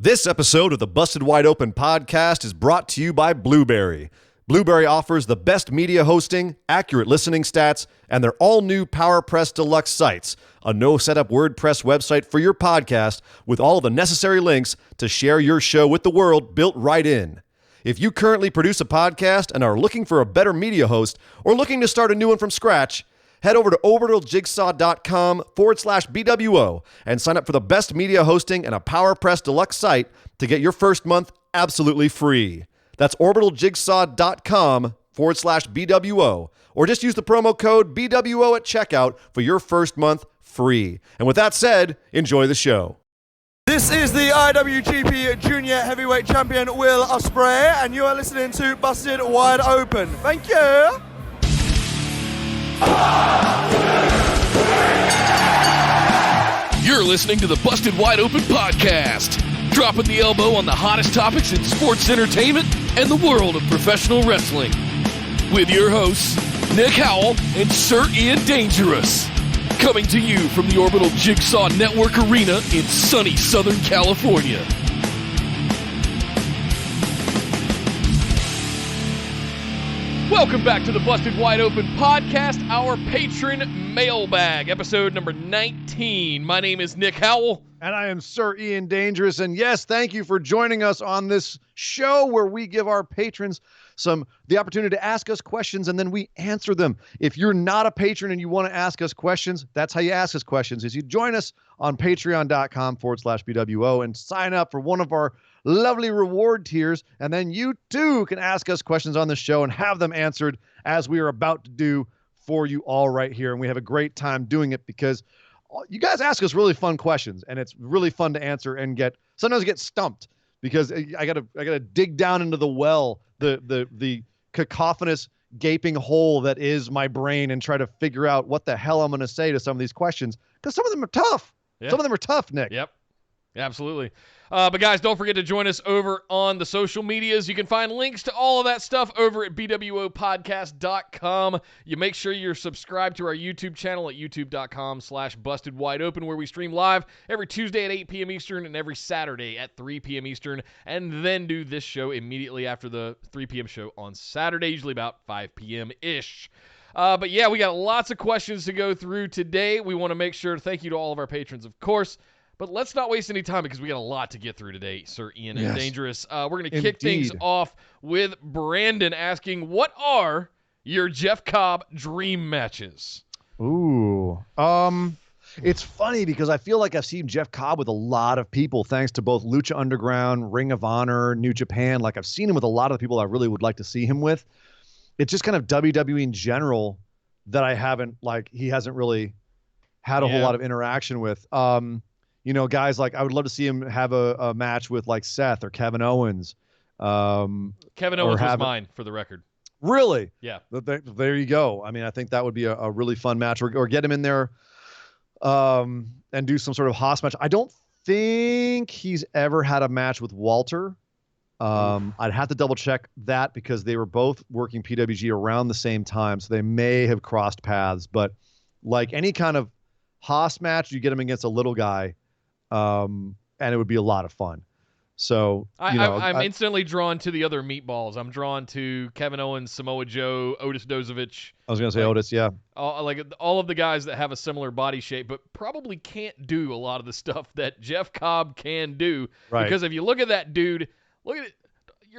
This episode of the Busted Wide Open podcast is brought to you by Blueberry. Blueberry offers the best media hosting, accurate listening stats, and their all-new PowerPress Deluxe sites, a no-setup WordPress website for your podcast with all the necessary links to share your show with the world built right in. If you currently produce a podcast and are looking for a better media host or looking to start a new one from scratch, head over to orbitaljigsaw.com/BWO and sign up for the best media hosting and a PowerPress Deluxe site to get your first month absolutely free. That's orbitaljigsaw.com/BWO, or just use the promo code BWO at checkout for your first month free. And with that said, enjoy the show. This is the IWGP Junior Heavyweight Champion Will Ospreay, and you are listening to Busted Wide Open. Thank you. You're listening to the Busted Wide Open podcast, dropping the elbow on the hottest topics in sports entertainment and the world of professional wrestling. With your hosts, Nick Howell and Sir Ian Dangerous. Coming to you from the Orbital Jigsaw Network Arena in sunny Southern California. Welcome back to the Busted Wide Open podcast, our patron mailbag, episode number 19. My name is Nick Howell. And I am Sir Ian Dangerous. And yes, thank you for joining us on this show where we give our patrons the opportunity to ask us questions and then we answer them. If you're not a patron and you want to ask us questions, that's how you ask us questions, is you join us on patreon.com/BWO and sign up for one of our lovely reward tiers. And then you too can ask us questions on the show and have them answered as we are about to do for you all right here. And we have a great time doing it because you guys ask us really fun questions and it's really fun to answer and sometimes get stumped because I gotta dig down into the well, the cacophonous gaping hole that is my brain and try to figure out what the hell I'm going to say to some of these questions because some of them are tough. Yeah. Some of them are tough, Nick. Yep. Absolutely. But guys, don't forget to join us over on the social medias. You can find links to all of that stuff over at bwopodcast.com. You make sure you're subscribed to our YouTube channel at youtube.com/bustedwideopen, where we stream live every Tuesday at 8 p.m. Eastern and every Saturday at 3 p.m. Eastern, and then do this show immediately after the 3 p.m. show on Saturday, usually about 5 p.m.-ish. But yeah, we got lots of questions to go through today. We want to make sure to thank you to all of our patrons, of course. But let's not waste any time because we got a lot to get through today, Sir Ian and Dangerous. We're going to kick things off with Brandon asking, what are your Jeff Cobb dream matches? Ooh. It's funny because I feel like I've seen Jeff Cobb with a lot of people thanks to both Lucha Underground, Ring of Honor, New Japan. Like I've seen him with a lot of the people I really would like to see him with. It's just kind of WWE in general that he hasn't really had a whole lot of interaction with. Guys like I would love to see him have a match with like Seth or Kevin Owens. Kevin Owens was mine, for the record. Really? Yeah. There you go. I mean, I think that would be a really fun match, or get him in there and do some sort of Haas match. I don't think he's ever had a match with Walter. I'd have to double check that because they were both working PWG around the same time, so they may have crossed paths. But like any kind of Haas match, you get him against a little guy. And it would be a lot of fun. So I'm instantly drawn to the other meatballs. I'm drawn to Kevin Owens, Samoa Joe, Otis Dozovic. I was going to say Otis, yeah. All of the guys that have a similar body shape, but probably can't do a lot of the stuff that Jeff Cobb can do. Right. Because if you look at that dude, look at it.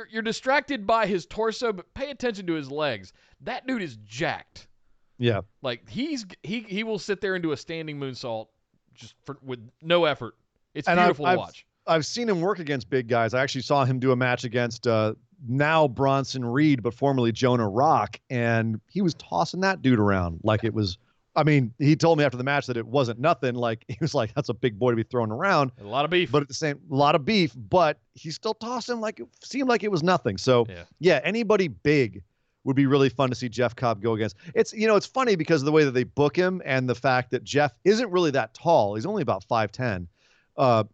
You're distracted by his torso, but pay attention to his legs. That dude is jacked. Yeah. Like he will sit there and do a standing moonsault with no effort. It's beautiful to watch. I've seen him work against big guys. I actually saw him do a match against now Bronson Reed, but formerly Jonah Rock, and he was tossing that dude around like it was. I mean, he told me after the match that it wasn't nothing. Like he was like, "That's a big boy to be throwing around." A lot of beef, but at the same, a lot of beef. But he still tossed him like it seemed like it was nothing. So yeah, anybody big would be really fun to see Jeff Cobb go against. It's funny because of the way that they book him and the fact that Jeff isn't really that tall. He's only about 5'10".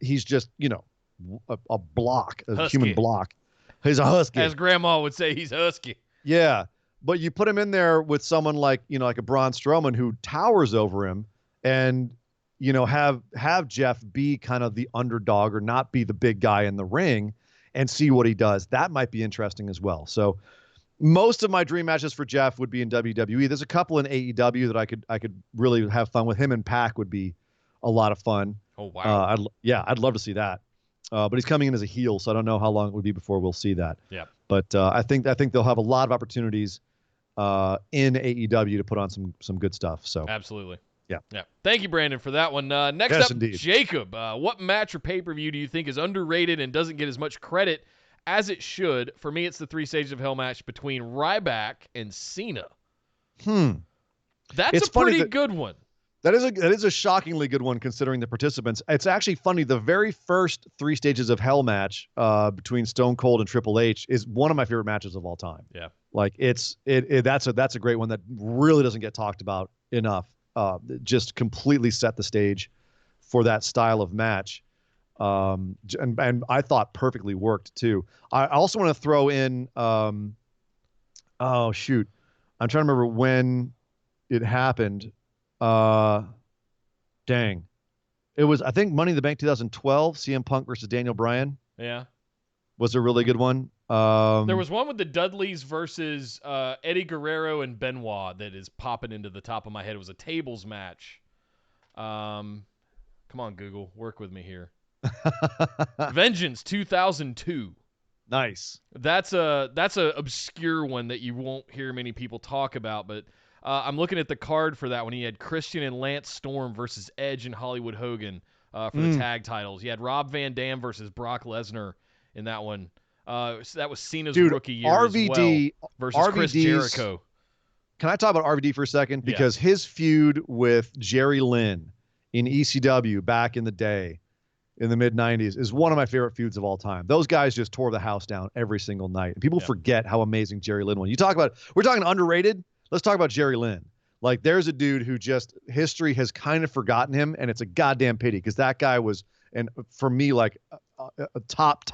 He's just, a block, a husky. Human block. He's a husky. As Grandma would say, he's husky. Yeah. But you put him in there with someone like, like a Braun Strowman who towers over him and have Jeff be kind of the underdog or not be the big guy in the ring and see what he does. That might be interesting as well. So most of my dream matches for Jeff would be in WWE. There's a couple in AEW that I could really have fun with. Him and Pac would be a lot of fun. Oh, wow. I'd love to see that. But he's coming in as a heel, so I don't know how long it would be before we'll see that. Yeah. But I think they'll have a lot of opportunities in AEW to put on some good stuff. So absolutely. Yeah. Yeah. Thank you, Brandon, for that one. Next Yes, up, indeed. Jacob. What match or pay-per-view do you think is underrated and doesn't get as much credit as it should? For me, it's the 3 Stages of Hell match between Ryback and Cena. That's It's a funny pretty that- good one. That is a shockingly good one considering the participants. It's actually funny. The very first 3 Stages of Hell match between Stone Cold and Triple H is one of my favorite matches of all time. Yeah. Like that's a great one that really doesn't get talked about enough. Just completely set the stage for that style of match. And I thought perfectly worked too. I also want to throw in, oh shoot, I'm trying to remember when it happened. Dang. It was, I think, Money in the Bank 2012, CM Punk versus Daniel Bryan Yeah. was a really good one. There was one with the Dudleys versus Eddie Guerrero and Benoit that is popping into the top of my head. It was a tables match. Come on, Google. Work with me here. Vengeance 2002. Nice. That's a obscure one that you won't hear many people talk about, but I'm looking at the card for that one. He had Christian and Lance Storm versus Edge and Hollywood Hogan for the tag titles. He had Rob Van Dam versus Brock Lesnar in that one. So that was Cena's rookie year RVD, as well versus Chris Jericho. Can I talk about RVD for a second? Because his feud with Jerry Lynn in ECW back in the day, in the mid-'90s, is one of my favorite feuds of all time. Those guys just tore the house down every single night. And people forget how amazing Jerry Lynn was. We're talking underrated. Let's talk about Jerry Lynn. Like, there's a dude who just, history has kind of forgotten him, and it's a goddamn pity because that guy was, and for me, like a top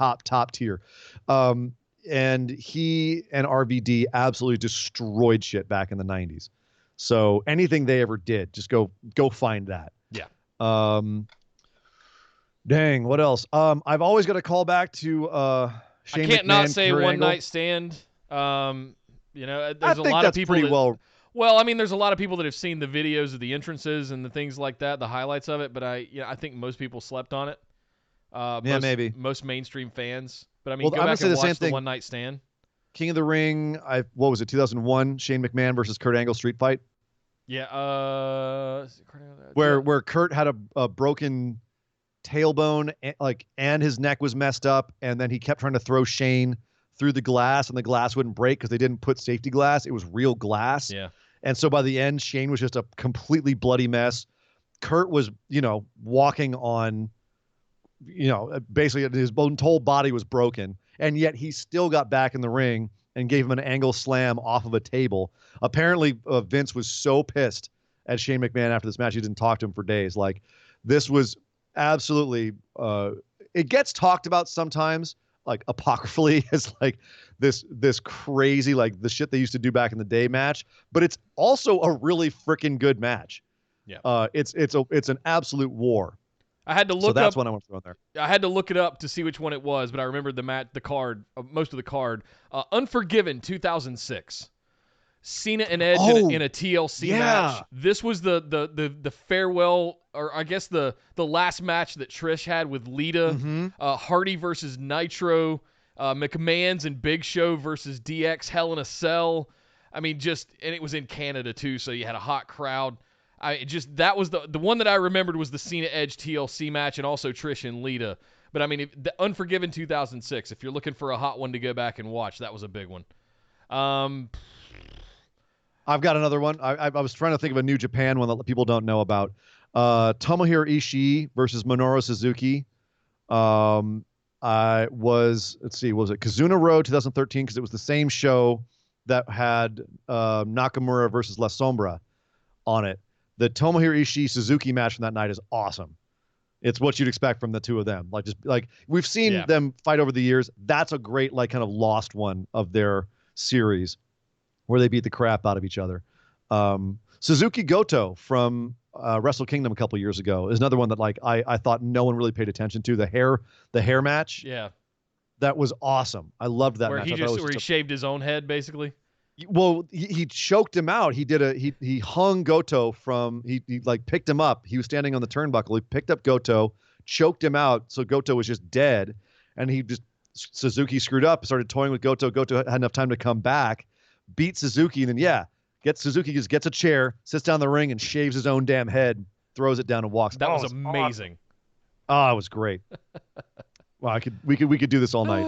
tier. And he and RVD absolutely destroyed shit back in the 90s. So anything they ever did, just go find that. Yeah. Dang, what else? I've always got to call back to Shane I can't McMahon, not say Kurt One Angle. Night Stand. There's I a think lot of that's people pretty that, well, I mean, there's a lot of people that have seen the videos of the entrances and the things like that, the highlights of it, but I think most people slept on it. Maybe. Most mainstream fans. But I mean, Well, go I'm gonna back say and the same watch the thing. One Night Stand. King of the Ring, what was it, 2001, Shane McMahon versus Kurt Angle street fight? Yeah. Where Kurt had a broken tailbone, and his neck was messed up, and then he kept trying to throw Shane through the glass, and the glass wouldn't break because they didn't put safety glass. It was real glass. Yeah. And so by the end, Shane was just a completely bloody mess. Kurt was, walking on, basically his whole body was broken, and yet he still got back in the ring and gave him an angle slam off of a table. Apparently, Vince was so pissed at Shane McMahon after this match, he didn't talk to him for days. Like, this was absolutely, it gets talked about sometimes, like apocryphally, as like this crazy, like the shit they used to do back in the day match, but it's also a really freaking good match. Yeah. It's an absolute war. I had to look so that's up. what I want to throw in there. I had to look it up to see which one it was, but I remembered the card, most of the card. Unforgiven 2006. Cena and Edge in a TLC match. This was the farewell, or I guess the last match that Trish had with Lita. Hardy versus Nitro. McMahon's and Big Show versus DX Hell in a Cell. I mean, and it was in Canada too, so you had a hot crowd. That was the one that I remembered was the Cena Edge TLC match, and also Trish and Lita. But I mean, the Unforgiven 2006. If you're looking for a hot one to go back and watch, that was a big one. I've got another one. I was trying to think of a New Japan one that people don't know about. Tomohiro Ishii versus Minoru Suzuki. Was it Kazuna Road 2013? Because it was the same show that had Nakamura versus La Sombra on it. The Tomohiro Ishii Suzuki match from that night is awesome. It's what you'd expect from the two of them. Like we've seen them fight over the years. That's a great, like, kind of lost one of their series where they beat the crap out of each other. Suzuki Goto from Wrestle Kingdom a couple years ago is another one that like I thought no one really paid attention to. The hair match. Yeah. That was awesome. I loved that Where match. he shaved his own head, basically. Well, he choked him out. He hung Goto from he like picked him up. He was standing on the turnbuckle. He picked up Goto, choked him out, so Goto was just dead. And Suzuki screwed up, started toying with Goto. Goto had enough time to come back, beat Suzuki, and then Suzuki just gets a chair, sits down the ring, and shaves his own damn head, throws it down, and walks. That was amazing. Awesome. Oh, it was great. Well, we could do this all night.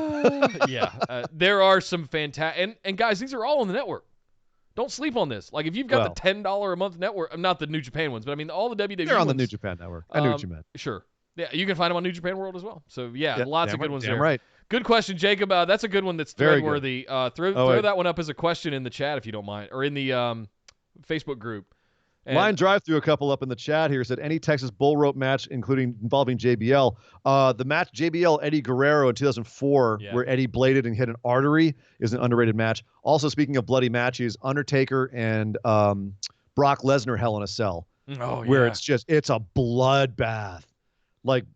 There are some fantastic and guys, these are all on the network. Don't sleep on this. Like if you've got the $10 a month network, not the New Japan ones, but I mean all the WWE. They're on ones, the New Japan network. I knew what you meant. Sure. Yeah, you can find them on New Japan World as well. So lots of good ones there. Right. Good question, Jacob. That's a good one. That's Very thread-worthy. Throw that one up as a question in the chat if you don't mind, or in the Facebook group. And Line Drive threw a couple up in the chat here. Said any Texas bull rope match, involving JBL. The match JBL Eddie Guerrero in 2004, where Eddie bladed and hit an artery, is an underrated match. Also, speaking of bloody matches, Undertaker and Brock Lesnar Hell in a Cell, where it's a bloodbath. Like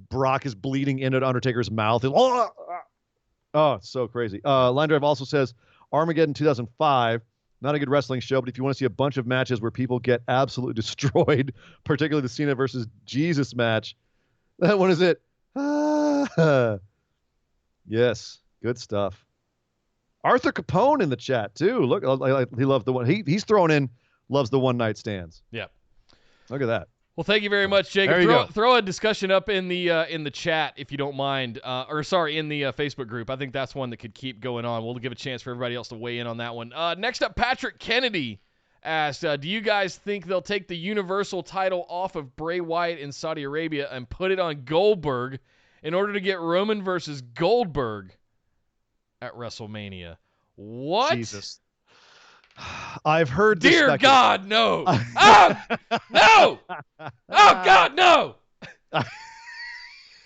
Brock is bleeding into Undertaker's mouth. It's so crazy. Line Drive also says Armageddon 2005. Not a good wrestling show, but if you want to see a bunch of matches where people get absolutely destroyed, particularly the Cena versus Jesus match, that one is it. Yes, good stuff. Arthur Capone in the chat too. Look, he loved the one. He's thrown in, loves the one night stands. Yeah, look at that. Well, thank you very much, Jacob. Throw a discussion up in the chat if you don't mind, in the Facebook group. I think that's one that could keep going on. We'll give a chance for everybody else to weigh in on that one. Next up, Patrick Kennedy asked, do you guys think they'll take the Universal title off of Bray Wyatt in Saudi Arabia and put it on Goldberg in order to get Roman versus Goldberg at WrestleMania? What? Jesus. I've heard this. Dear God, no. Oh, no. Oh, God, no.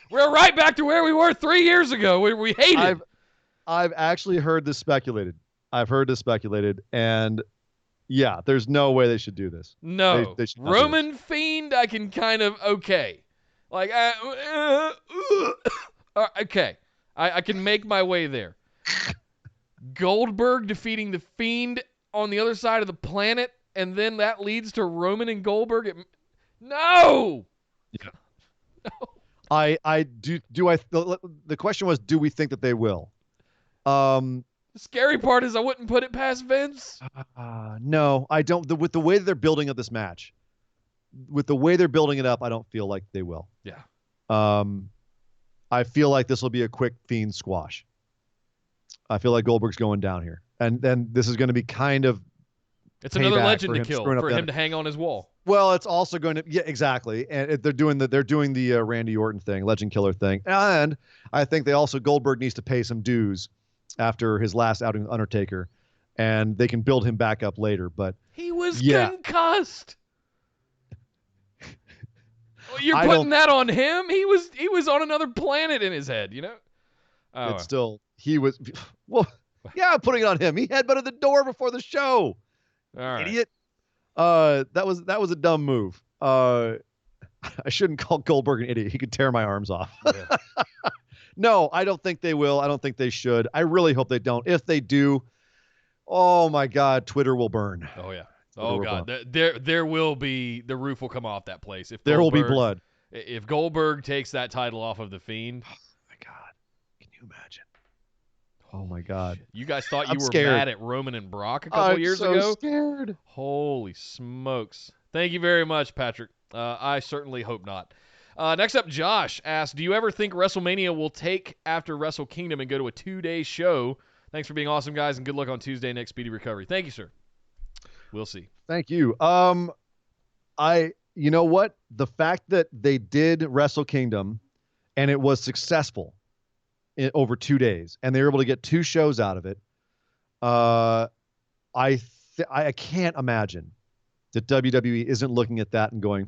We're right back to where we were 3 years ago. We hated. I've actually heard this speculated. And yeah, there's no way they should do this. No. They should Roman Fiend, I can kind of okay. Like, okay. I can make my way there. Goldberg defeating the Fiend on the other side of the planet, and then that leads to Roman and Goldberg. No. Yeah. No. The question was, do we think that they will? The scary part is I wouldn't put it past Vince. No, I don't. With the way they're building up this match, with the way they're building it up, I don't feel like they will. Yeah. I feel like this will be a quick Fiend squash. I feel like Goldberg's going down here. And then this is going to be kind of it's another legend to kill for him to hang on his wall. Well, it's also going to exactly. And they're doing the Randy Orton thing, legend killer thing. And I think they also Goldberg needs to pay some dues after his last outing with Undertaker, and they can build him back up later, but he was concussed. You're putting that on him? He was on another planet in his head, you know? It's still he was well yeah, I'm putting it on him. He headbutted the door before the show. All right. Idiot. That was a dumb move. I shouldn't call Goldberg an idiot. He could tear my arms off. Yeah. No, I don't think they will. I don't think they should. I really hope they don't. If they do, oh my God, Twitter will burn. Oh yeah. Oh God. There will be, the roof will come off that place. If there will be blood. If Goldberg takes that title off of the Fiend. Oh my God. Can you imagine? Oh my God. You guys thought you were mad at Roman and Brock a couple years ago? I'm so scared. Holy smokes. Thank you very much, Patrick. I certainly hope not. Next up, Josh asked, do you ever think WrestleMania will take after Wrestle Kingdom and go to a 2-day show? Thanks for being awesome, guys, and good luck on Tuesday. Next speedy recovery. Thank you, sir. We'll see. Thank you. You know what? The fact that they did Wrestle Kingdom and it was successful over 2 days, and they were able to get 2 shows out of it, I can't imagine that WWE isn't looking at that and going,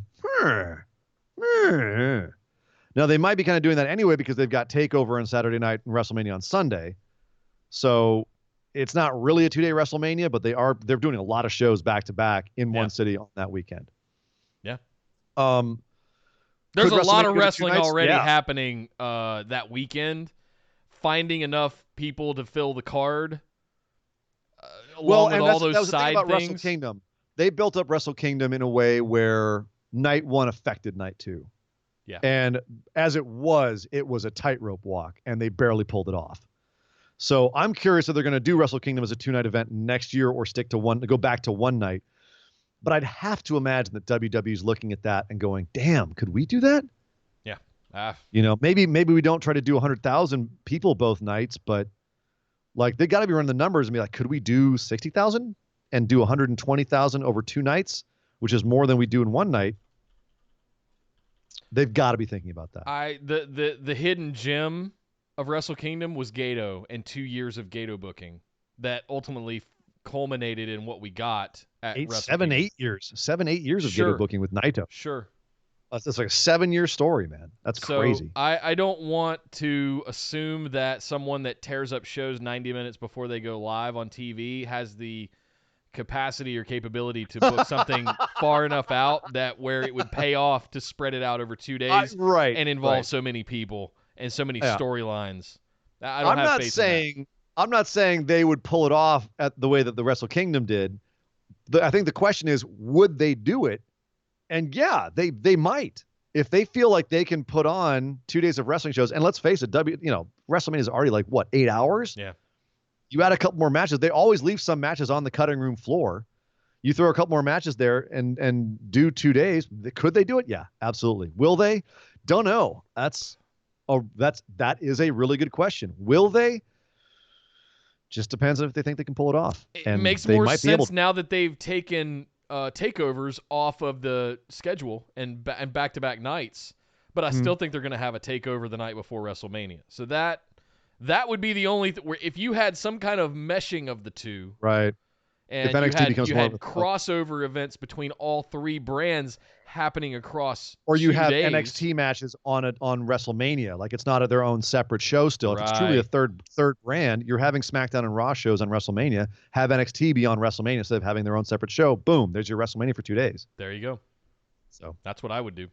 Now, they might be kind of doing that anyway because they've got TakeOver on Saturday night and WrestleMania on Sunday. So it's not really a 2-day WrestleMania, but they're doing a lot of shows back to back in one city on that weekend. Yeah. There's a lot WrestleMania of go to 2 wrestling nights? already Yeah. happening that weekend. Finding enough people to fill the card, along with all those that was the thing side about Wrestle things. Kingdom. They built up Wrestle Kingdom in a way where night 1 affected night 2. Yeah. And as it was a tightrope walk, and they barely pulled it off. So I'm curious if they're going to do Wrestle Kingdom as a 2-night event next year or stick to go back to 1 night. But I'd have to imagine that WWE's looking at that and going, damn, could we do that? Yeah. Maybe we don't try to do 100,000 people both nights, but like they got to be running the numbers and be like, could we do 60,000 and do 120,000 over 2 nights, which is more than we do in 1 night? They've got to be thinking about that. The hidden gem of Wrestle Kingdom was Gato and 2 years of Gato booking that ultimately culminated in what we got at Wrestle Kingdom. 7-8 years of Gato booking with Naito. Sure. That's like a 7-year story, man. That's crazy. I don't want to assume that someone that tears up shows 90 minutes before they go live on TV has the capacity or capability to book something far enough out that where it would pay off to spread it out over 2 days and involve so many people and so many storylines. I don't have faith in that. I'm not saying they would pull it off at the way that the Wrestle Kingdom did. I think the question is, would they do it? And yeah, they might. If they feel like they can put on 2 days of wrestling shows, and let's face it, WrestleMania is already like, what, 8 hours? Yeah. You add a couple more matches. They always leave some matches on the cutting room floor. You throw a couple more matches there and do 2 days. Could they do it? Yeah, absolutely. Will they? Don't know. That is a really good question. Will they? Just depends on if they think they can pull it off. It makes more sense now that they've taken takeovers off of the schedule and back-to-back nights, but I still think they're going to have a takeover the night before WrestleMania. So that would be the only where if you had some kind of meshing of the two, right? And if NXT you had crossover events between all 3 brands happening across, or you 2 have days. NXT matches on WrestleMania, like it's not their own separate show. Still, if it's truly a third brand, you're having SmackDown and Raw shows on WrestleMania. Have NXT be on WrestleMania instead of having their own separate show. Boom, there's your WrestleMania for 2 days. There you go. So that's what I would do,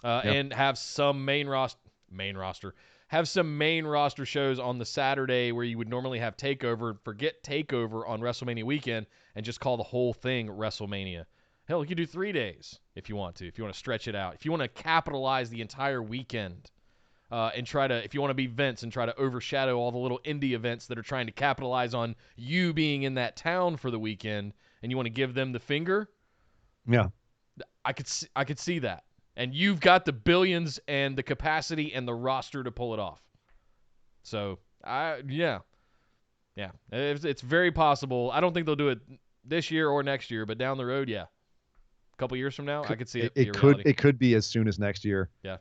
and have some main roster. Have some main roster shows on the Saturday where you would normally have TakeOver. Forget TakeOver on WrestleMania weekend and just call the whole thing WrestleMania. Hell, you could do 3 days if you want to. If you want to stretch it out. If you want to capitalize the entire weekend and try to, if you want to be Vince and try to overshadow all the little indie events that are trying to capitalize on you being in that town for the weekend and you want to give them the finger. Yeah. I could see that. And you've got the billions and the capacity and the roster to pull it off. So, it's very possible. I don't think they'll do it this year or next year, but down the road, yeah. A couple years from now, I could see it. It could be as soon as next year. Yeah.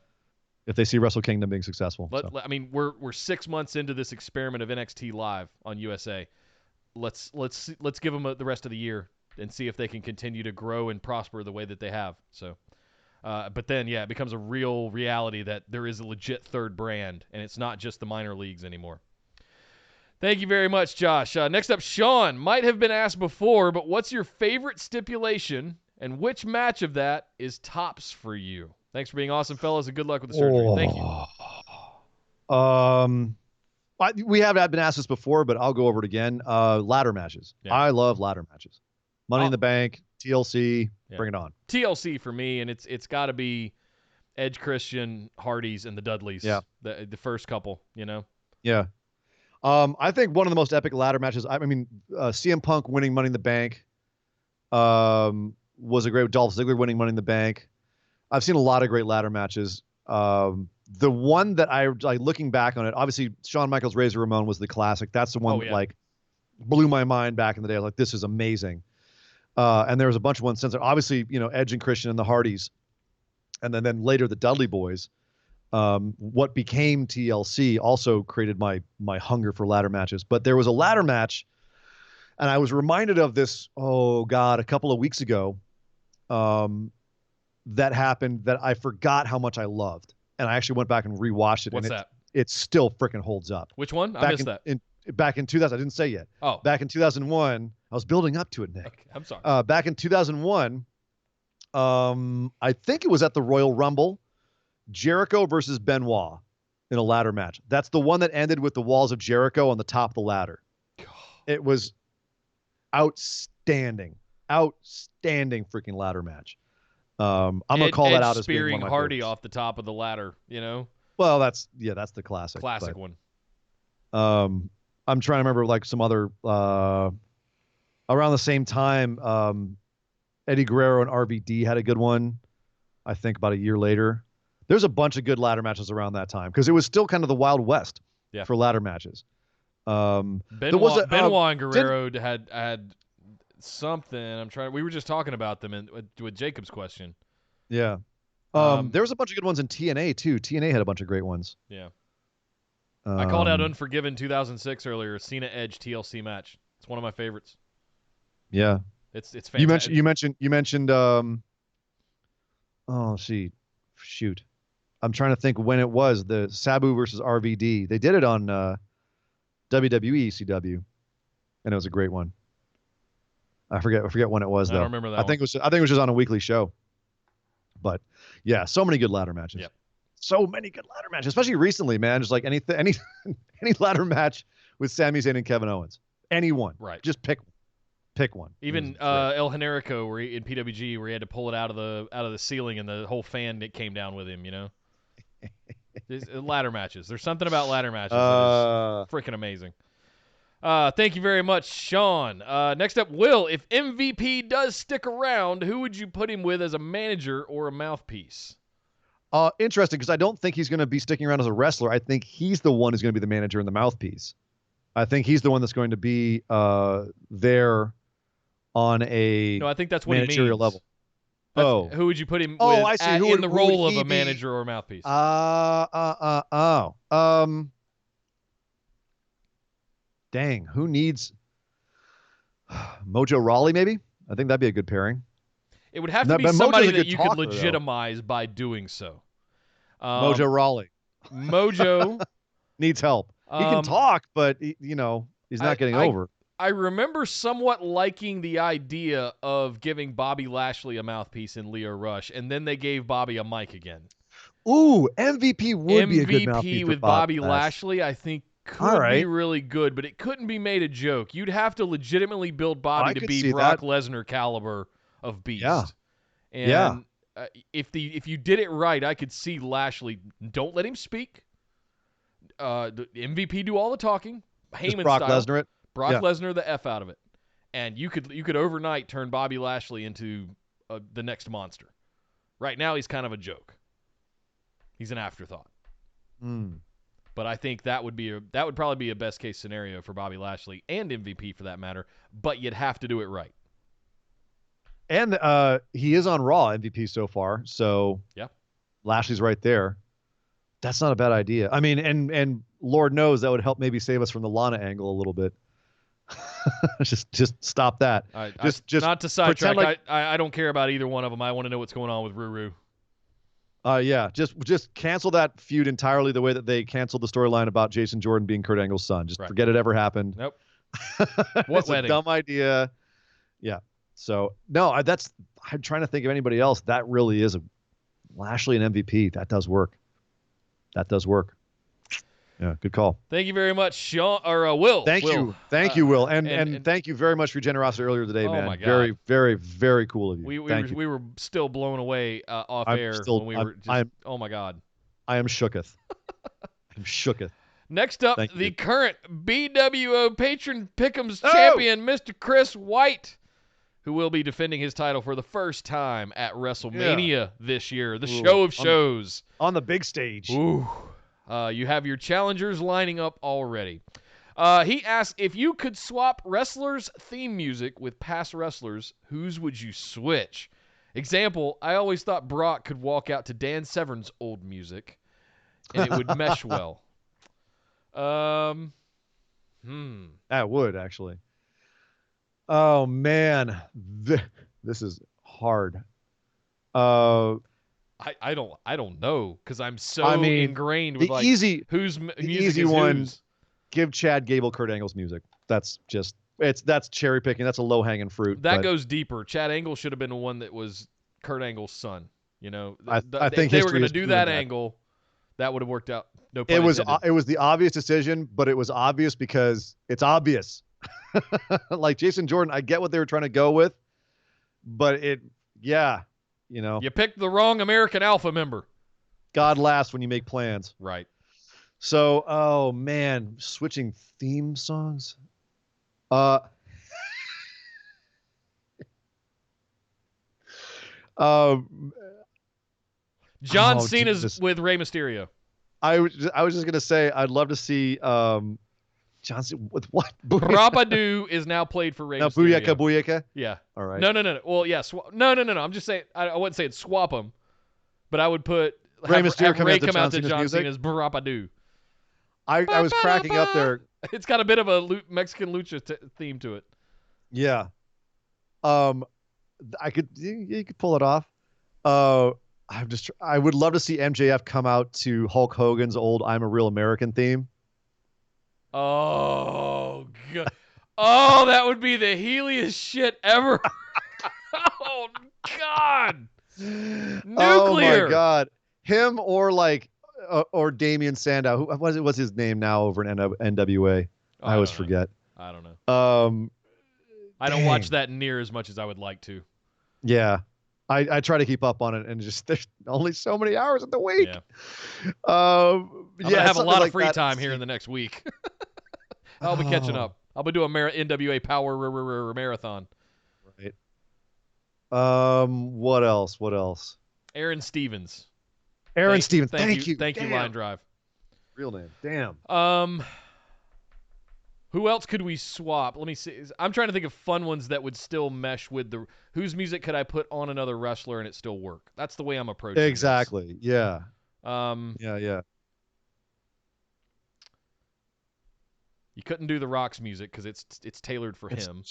If they see Wrestle Kingdom being successful. I mean, we're 6 months into this experiment of NXT Live on USA. Let's give them the rest of the year and see if they can continue to grow and prosper the way that they have. So. But then, it becomes a real reality that there is a legit third brand, and it's not just the minor leagues anymore. Thank you very much, Josh. Next up, Sean. Might have been asked before, but what's your favorite stipulation, and which match of that is tops for you? Thanks for being awesome, fellas, and good luck with the surgery. Thank you. We have been asked this before, but I'll go over it again. Ladder matches. Yeah. I love ladder matches. Money in the Bank, TLC, bring it on. TLC for me, and it's got to be Edge, Christian, Hardys, and the Dudleys. Yeah, the first couple, Yeah, I think one of the most epic ladder matches. CM Punk winning Money in the Bank was a great. Dolph Ziggler winning Money in the Bank. I've seen a lot of great ladder matches. The one that I like looking back on it, obviously Shawn Michaels Razor Ramon was the classic. That's the one that blew my mind back in the day. I was like, this is amazing. And there was a bunch of ones since then. Obviously, Edge and Christian and the Hardys, and then later the Dudley Boys. What became TLC also created my hunger for ladder matches. But there was a ladder match, and I was reminded of this. Oh God, a couple of weeks ago, that happened that I forgot how much I loved, and I actually went back and rewatched it. What's that? It still freaking holds up. Which one? I missed that. Back in 2000, I didn't say yet. Oh. Back in 2001, I was building up to it, Nick. Okay, I'm sorry. Back in 2001, I think it was at the Royal Rumble, Jericho versus Benoit in a ladder match. That's the one that ended with the walls of Jericho on the top of the ladder. It was outstanding freaking ladder match. I'm gonna call that out as being one spearing of my Hardy favorites. off the top of the ladder. Well, that's the classic. One. I'm trying to remember like some other around the same time. Eddie Guerrero and RVD had a good one. I think about a year later. There's a bunch of good ladder matches around that time because it was still kind of the Wild West for ladder matches. Benoit and Guerrero had something. We were just talking about them with Jacob's question. Yeah. There was a bunch of good ones in TNA too. TNA had a bunch of great ones. Yeah. I called out Unforgiven 2006 earlier. Cena Edge TLC match. It's one of my favorites. Yeah. It's fantastic. You mentioned shoot. I'm trying to think when it was the Sabu versus RVD. They did it on WWE ECW, and it was a great one. I forget when it was though. I don't remember that. I think it was just on a weekly show. But yeah, so many good ladder matches. Yep. So many good ladder matches, especially recently, man. Just like any ladder match with Sami Zayn and Kevin Owens. Anyone. Right. Just pick one. Even El Generico in PWG where he had to pull it out of the ceiling and the whole fan that came down with him, Ladder matches. There's something about ladder matches that is freaking amazing. Thank you very much, Sean. Next up, Will. If MVP does stick around, who would you put him with as a manager or a mouthpiece? Interesting, because I don't think he's going to be sticking around as a wrestler. I think he's the one who's going to be the manager and the mouthpiece. I think he's the one that's going to be there on a I think that's what managerial level. Who would you put him with I see. in the role of a manager or a mouthpiece? Dang, who needs Mojo Rawley? Maybe. I think that'd be a good pairing. It would have to be somebody that you could legitimize by doing so. Mojo Rawley. Mojo needs help. He can talk, but he's not getting over. I remember somewhat liking the idea of giving Bobby Lashley a mouthpiece in Leo Rush, and then they gave Bobby a mic again. Ooh, MVP would be a good mouthpiece with Bobby Lashley, I think could be really good, but it couldn't be made a joke. You'd have to legitimately build Bobby to be Brock Lesnar caliber of beast. Yeah. And if you did it right, I could see Lashley. Don't let him speak. The MVP do all the talking. Heyman Brock style. Lesnar it. Brock Lesnar the F out of it. And you could overnight turn Bobby Lashley into the next monster. Right now he's kind of a joke. He's an afterthought. But I think that would probably be a best case scenario for Bobby Lashley and MVP for that matter, but you'd have to do it right. And he is on Raw MVP so far, so yeah, Lashley's right there. That's not a bad idea. I mean, and Lord knows that would help maybe save us from the Lana angle a little bit. just stop that. Just not to sidetrack. I don't care about either one of them. I want to know what's going on with Ruru. Yeah, just cancel that feud entirely the way that they canceled the storyline about Jason Jordan being Kurt Angle's son. Just forget it ever happened. Nope. What wedding? A dumb idea. Yeah. So no, I'm trying to think of anybody else. That really is a Lashley and MVP. That does work. Yeah, good call. Thank you very much, Sean or Will. Thank you, Will, and thank you very much for your generosity earlier today, man. My God. Very, very, very cool of you. We were still blown away off air when we were. Oh my God. I am shooketh. I'm shooketh. Next up, the current BWO Patron Pick'ems champion, Mr. Chris White, who will be defending his title for the first time at WrestleMania this year, the show of shows. On the big stage. Ooh. You have your challengers lining up already. He asked, if you could swap wrestlers' theme music with past wrestlers, whose would you switch? Example, I always thought Brock could walk out to Dan Severn's old music, and it would mesh well. That would, actually. Oh, man. This is hard. I don't know, because I'm so ingrained with who's the easy one. Give Chad Gable Kurt Angle's music. That's cherry picking. That's a low hanging fruit. That goes deeper. Chad Angle should have been the one that was Kurt Angle's son. You know, I if think they were history going to is do proving that that. angle, that would have worked out. No pun It was intended. the obvious decision, but it was obvious because it's obvious. Like Jason Jordan, I get what they were trying to go with, but You picked the wrong American Alpha member. God laughs when you make plans. Right. So, oh man, switching theme songs. Uh, John Oh, Cena's Jesus. with Rey Mysterio. I was just gonna say I'd love to see Johnson with what? Brabadoo is now played for Rey Now Mysterio. Booyaka. Yeah. All right. No. Well, yeah. No. I'm just saying. I wouldn't say it'd swap them, but I would put Rey Mysterio have Rey coming come out to Cena's John music? Cena's Brabadoo. I was cracking up there. It's got a bit of a Mexican lucha theme to it. Yeah. I could you could pull it off. I would love to see MJF come out to Hulk Hogan's old "I'm a Real American" theme. Oh god. Oh, that would be the heeliest shit ever. Oh god. Nuclear. Oh my god. Him or or Damian Sandow. What's his name now over in NWA? I always forget. I don't know. I Dang. don't watch that near as much as I would like to. Yeah. I try to keep up on it, and just there's only so many hours in the week. Yeah. I'm gonna have a lot of free that. time here in the next week. I'll be catching up. I'll be doing NWA Power Marathon. Right. What else? Aaron Stevens. Aaron Stevens. Thank you. Damn. Line Drive. Real name. Damn. Who else could we swap? Let me see. I'm trying to think of fun ones that would still mesh with whose music could I put on another wrestler and it still work? That's the way I'm approaching this. Exactly. Yeah. Yeah. You couldn't do The Rock's music because it's tailored for him.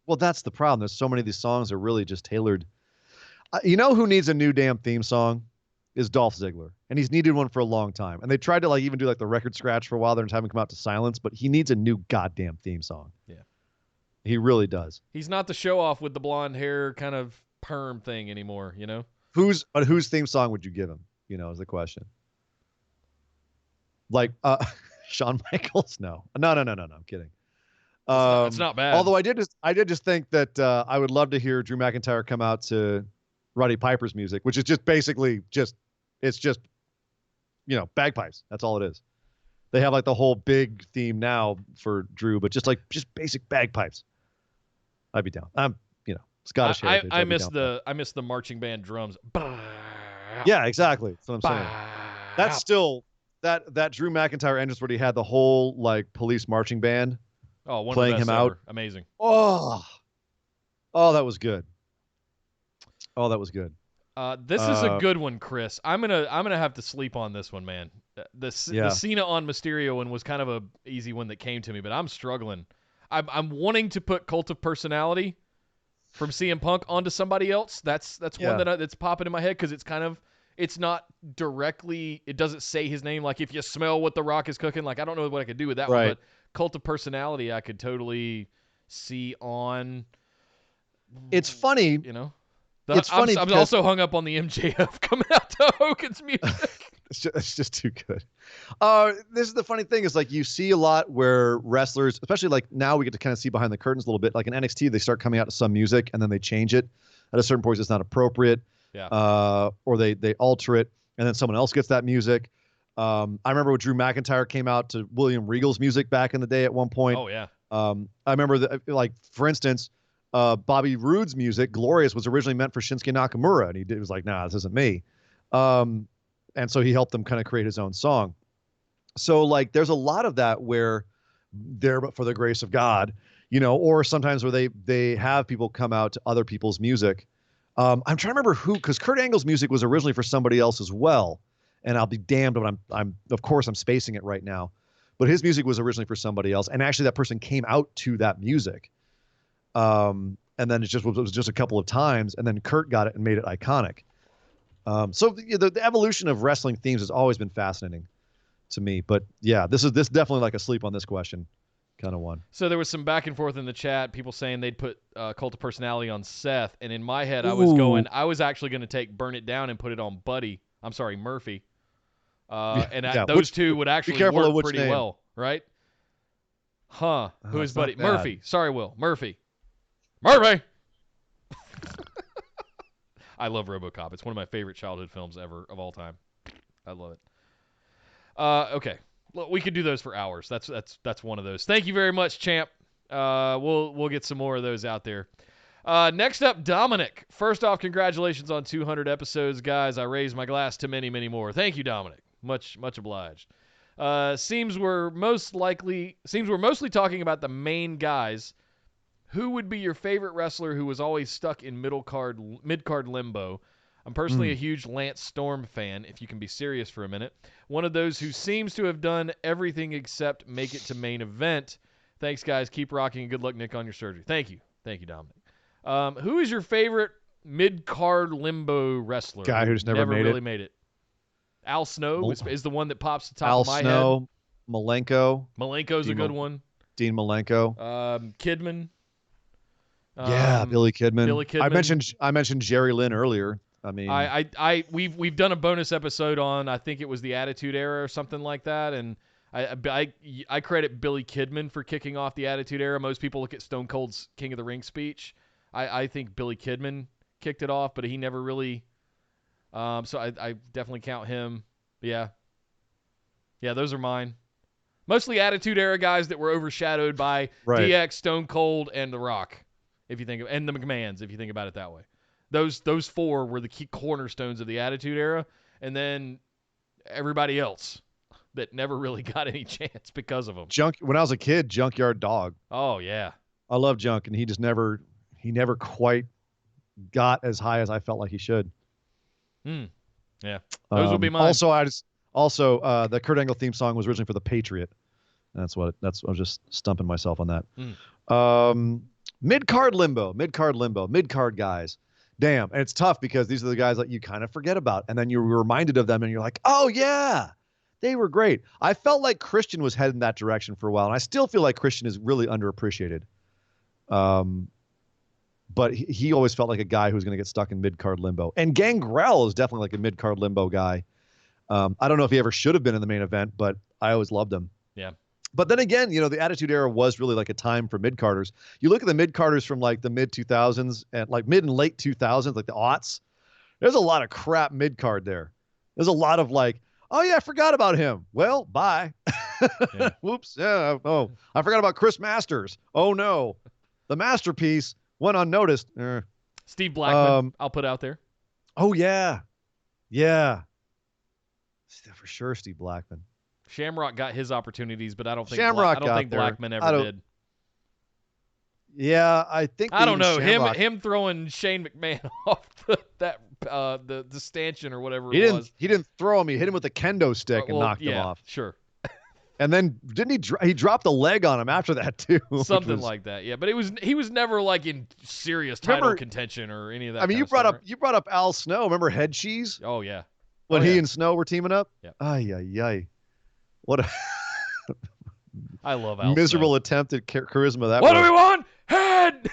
Well, that's the problem. There's so many of these songs are really just tailored. You know who needs a new damn theme song? Is Dolph Ziggler, and he's needed one for a long time. And they tried to even do the record scratch for a while there and have him come out to silence, but he needs a new goddamn theme song. Yeah, he really does. He's not the show off with the blonde hair kind of perm thing anymore. You know, whose theme song would you give him? Is the question. Shawn Michaels? No. I'm kidding. It's not bad. Although I did just think that I would love to hear Drew McIntyre come out to Roddy Piper's music, which is just basically bagpipes. That's all it is. They have the whole big theme now for Drew, but just basic bagpipes. I'd be down. I'm Scottish heritage. I miss the marching band drums. Yeah, exactly. That's what I'm saying. That's still that Drew McIntyre entrance where he had the whole police marching band. Oh, one playing of the him best out. Ever. Amazing. Oh, that was good. This is a good one, Chris. I'm gonna have to sleep on this one, man. The Cena on Mysterio one was kind of a easy one that came to me, but I'm struggling. I'm wanting to put Cult of Personality from CM Punk onto somebody else. That's one that's popping in my head because it's not directly. It doesn't say his name. Like if you smell what The Rock is cooking, I don't know what I could do with that one. But Cult of Personality, I could totally see on. It's funny, It's funny. I'm also hung up on the MJF coming out to Hogan's music. It's just too good. This is the funny thing is you see a lot where wrestlers, especially now we get to kind of see behind the curtains a little bit. Like in NXT, they start coming out to some music and then they change it. At a certain point, it's not appropriate. Yeah. Or they alter it and then someone else gets that music. I remember when Drew McIntyre came out to William Regal's music back in the day at one point. Oh yeah. I remember that, for instance, Bobby Roode's music, Glorious, was originally meant for Shinsuke Nakamura, and he was like, nah, this isn't me. And so he helped them kind of create his own song. So there's a lot of that where there, but for the grace of God, or sometimes where they have people come out to other people's music. I'm trying to remember who, because Kurt Angle's music was originally for somebody else as well. And I'll be damned, but I'm of course I'm spacing it right now. But his music was originally for somebody else, and actually that person came out to that music. And then it was just a couple of times, and then Kurt got it and made it iconic. So the evolution of wrestling themes has always been fascinating to me. But yeah, this is definitely a sleep on this question kind of one. So there was some back and forth in the chat. People saying they'd put Cult of Personality on Seth, and in my head, I was actually going to take Burn It Down and put it on Murphy. Those two would actually work pretty well, right? Huh? Who is Buddy? Murphy. Sorry, Will. Murphy. I love RoboCop. It's one of my favorite childhood films ever of all time. I love it. Okay. Look, we could do those for hours. That's one of those. Thank you very much, champ. We'll get some more of those out there. Next up, Dominic. First off, congratulations on 200 episodes, guys. I raise my glass to many, many more. Thank you, Dominic. Much obliged. Seems we're mostly talking about the main guys. Who would be your favorite wrestler who was always stuck in mid-card limbo? I'm personally a huge Lance Storm fan, if you can be serious for a minute. One of those who seems to have done everything except make it to main event. Thanks, guys. Keep rocking, and good luck, Nick, on your surgery. Thank you. Thank you, Dominic. Who is your favorite mid-card limbo wrestler? Guy who's never really made it. Al Snow is the one that pops the top Al of my Snow, head. Malenko. Malenko's a good one. Dean Malenko. Kidman. Billy Kidman. Billy Kidman. I mentioned Jerry Lynn earlier. I mean, we've done a bonus episode on, I think it was the Attitude Era or something like that, and I credit Billy Kidman for kicking off the Attitude Era. Most people look at Stone Cold's King of the Ring speech. I think Billy Kidman kicked it off, but he never really. So I definitely count him. Yeah, those are mine. Mostly Attitude Era guys that were overshadowed by DX, Stone Cold, and The Rock. If you think of, and the McMahons, if you think about it that way. Those four were the key cornerstones of the Attitude Era, and then everybody else that never really got any chance because of them. When I was a kid, Junkyard Dog. Oh yeah, I love Junk, and he never quite got as high as I felt like he should. Yeah, those would be mine. Also, the Kurt Angle theme song was originally for the Patriot. I was just stumping myself on that. Mid-card limbo, mid-card guys. Damn, and it's tough because these are the guys that you kind of forget about, and then you're reminded of them, and you're like, oh yeah, they were great. I felt like Christian was heading that direction for a while, and I still feel like Christian is really underappreciated. But he always felt like a guy who was going to get stuck in mid-card limbo. And Gangrel is definitely like a mid-card limbo guy. I don't know if he ever should have been in the main event, but I always loved him. Yeah. But then again, the Attitude Era was really like a time for mid-carders. You look at the mid-carders from like the mid-2000s and like mid and late 2000s, like the aughts. There's a lot of crap mid-card there. There's a lot of like, oh yeah, I forgot about him. Well, bye. Yeah. Whoops. Yeah. Oh, I forgot about Chris Masters. Oh no. The masterpiece went unnoticed. Steve Blackman, I'll put out there. Oh yeah. Yeah. For sure, Steve Blackman. Shamrock got his opportunities, but I don't think Blackman ever did. Yeah, I think I don't know him throwing Shane McMahon off the stanchion or whatever it was. He didn't throw him. He hit him with a kendo stick and knocked him off. Sure. And then didn't he dropped a leg on him after that too? Something like that. Yeah, but he was never like in serious title contention or any of that. I mean, you brought up Al Snow. Remember Head Cheese? Oh yeah. When he and Snow were teaming up? Yeah. Ay. What a I love Al miserable Snow. attempt at charisma that What do we want? Head!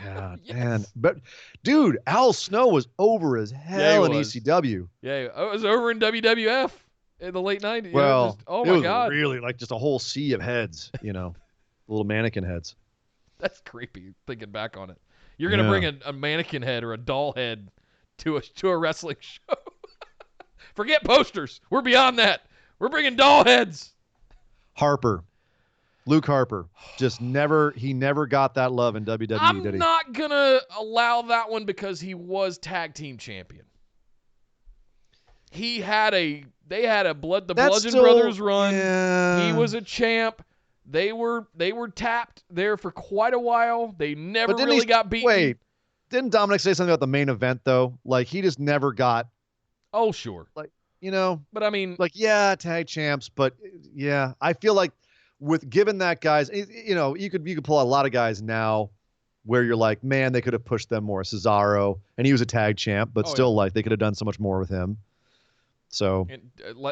Yeah, Yes. man. But, dude, Al Snow was over as hell in ECW. Yeah, it was over in WWF in the late 90s. Well, oh it my was God. really like just a whole sea of heads, little mannequin heads. That's creepy, thinking back on it. You're going to bring a mannequin head or a doll head to a wrestling show. Forget posters. We're beyond that. We're bringing doll heads. Luke Harper, he never got that love in WWE, I'm did he? not going to allow that one because he was tag team champion. They had a Bludgeon Brothers run. Yeah. He was a champ. They were tapped there for quite a while. They never really got beaten. Wait, didn't Dominic say something about the main event though? Like he just never got. Oh sure. Like But I mean, like tag champs, but yeah, I feel like given that guys, you could pull a lot of guys now where you're like, man, they could have pushed them more. Cesaro, and he was a tag champ, but like they could have done so much more with him. So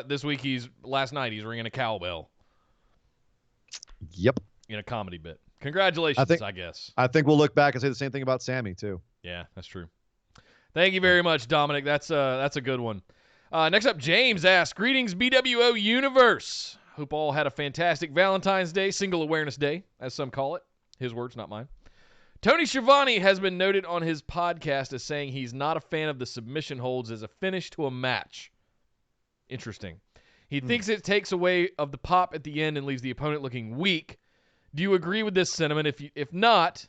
this week last night he's ringing a cowbell. Yep. in a comedy bit. Congratulations, I guess. I think we'll look back and say the same thing about Sammy too. Yeah, that's true. Thank you very much, Dominic. That's a good one. Next up, James asks, greetings, BWO Universe. Hope all had a fantastic Valentine's Day, Single Awareness Day, as some call it. His words, not mine. Tony Schiavone has been noted on his podcast as saying he's not a fan of the submission holds as a finish to a match. Interesting. He thinks it takes away of the pop at the end and leaves the opponent looking weak. Do you agree with this sentiment? If not,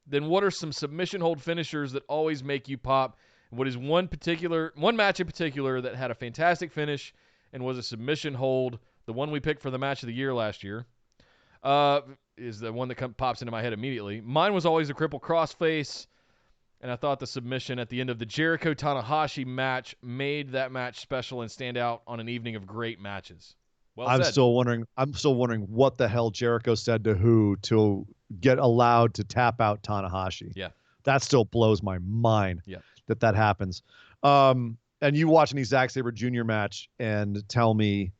then what are some submission hold finishers that always make you pop? What is one match in particular that had a fantastic finish and was a submission hold? The one we picked for the match of the year last year is the one that pops into my head immediately. Mine was always the cripple crossface, and I thought the submission at the end of the Jericho-Tanahashi match made that match special and stand out on an evening of great matches. Well said. I'm still wondering what the hell Jericho said to who to get allowed to tap out Tanahashi. Yeah. That still blows my mind. Yeah. That happens. And you watch an Zack Sabre Jr. match and tell me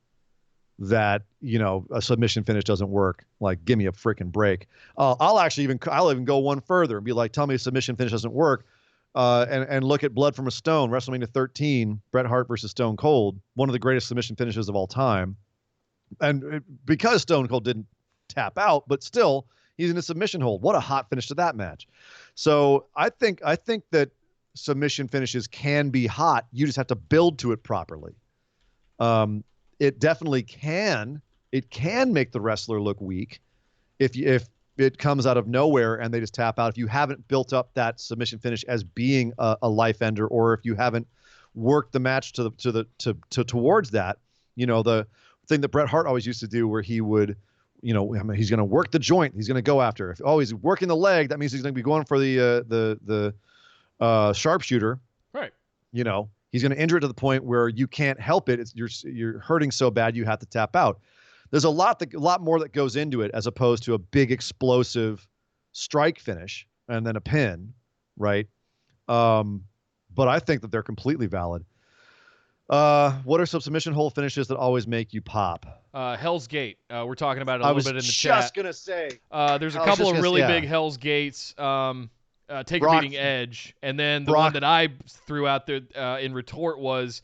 that, a submission finish doesn't work. Like, give me a freaking break. I'll even go one further and be like, tell me a submission finish doesn't work. And look at Blood from a Stone, WrestleMania 13, Bret Hart versus Stone Cold, one of the greatest submission finishes of all time. And because Stone Cold didn't tap out, but still, he's in a submission hold. What a hot finish to that match. So I think that submission finishes can be hot. You just have to build to it properly. It definitely can. It can make the wrestler look weak if it comes out of nowhere and they just tap out. If you haven't built up that submission finish as being a life ender, or if you haven't worked the match towards that, the thing that Bret Hart always used to do, where he would, he's going to work the joint. He's going to go after. If he's working the leg, that means he's going to be going for the sharpshooter. Right. He's going to injure it to the point where you can't help it. You're hurting so bad you have to tap out. There's a lot more that goes into it as opposed to a big explosive strike finish and then a pin, right? But I think that they're completely valid. What are some submission hold finishes that always make you pop? Hell's Gate. We're talking about it a little bit in the chat. I was just going to say. There's a couple of really big Hell's Gates. Taker beating Edge. And then the one that I threw out there in retort was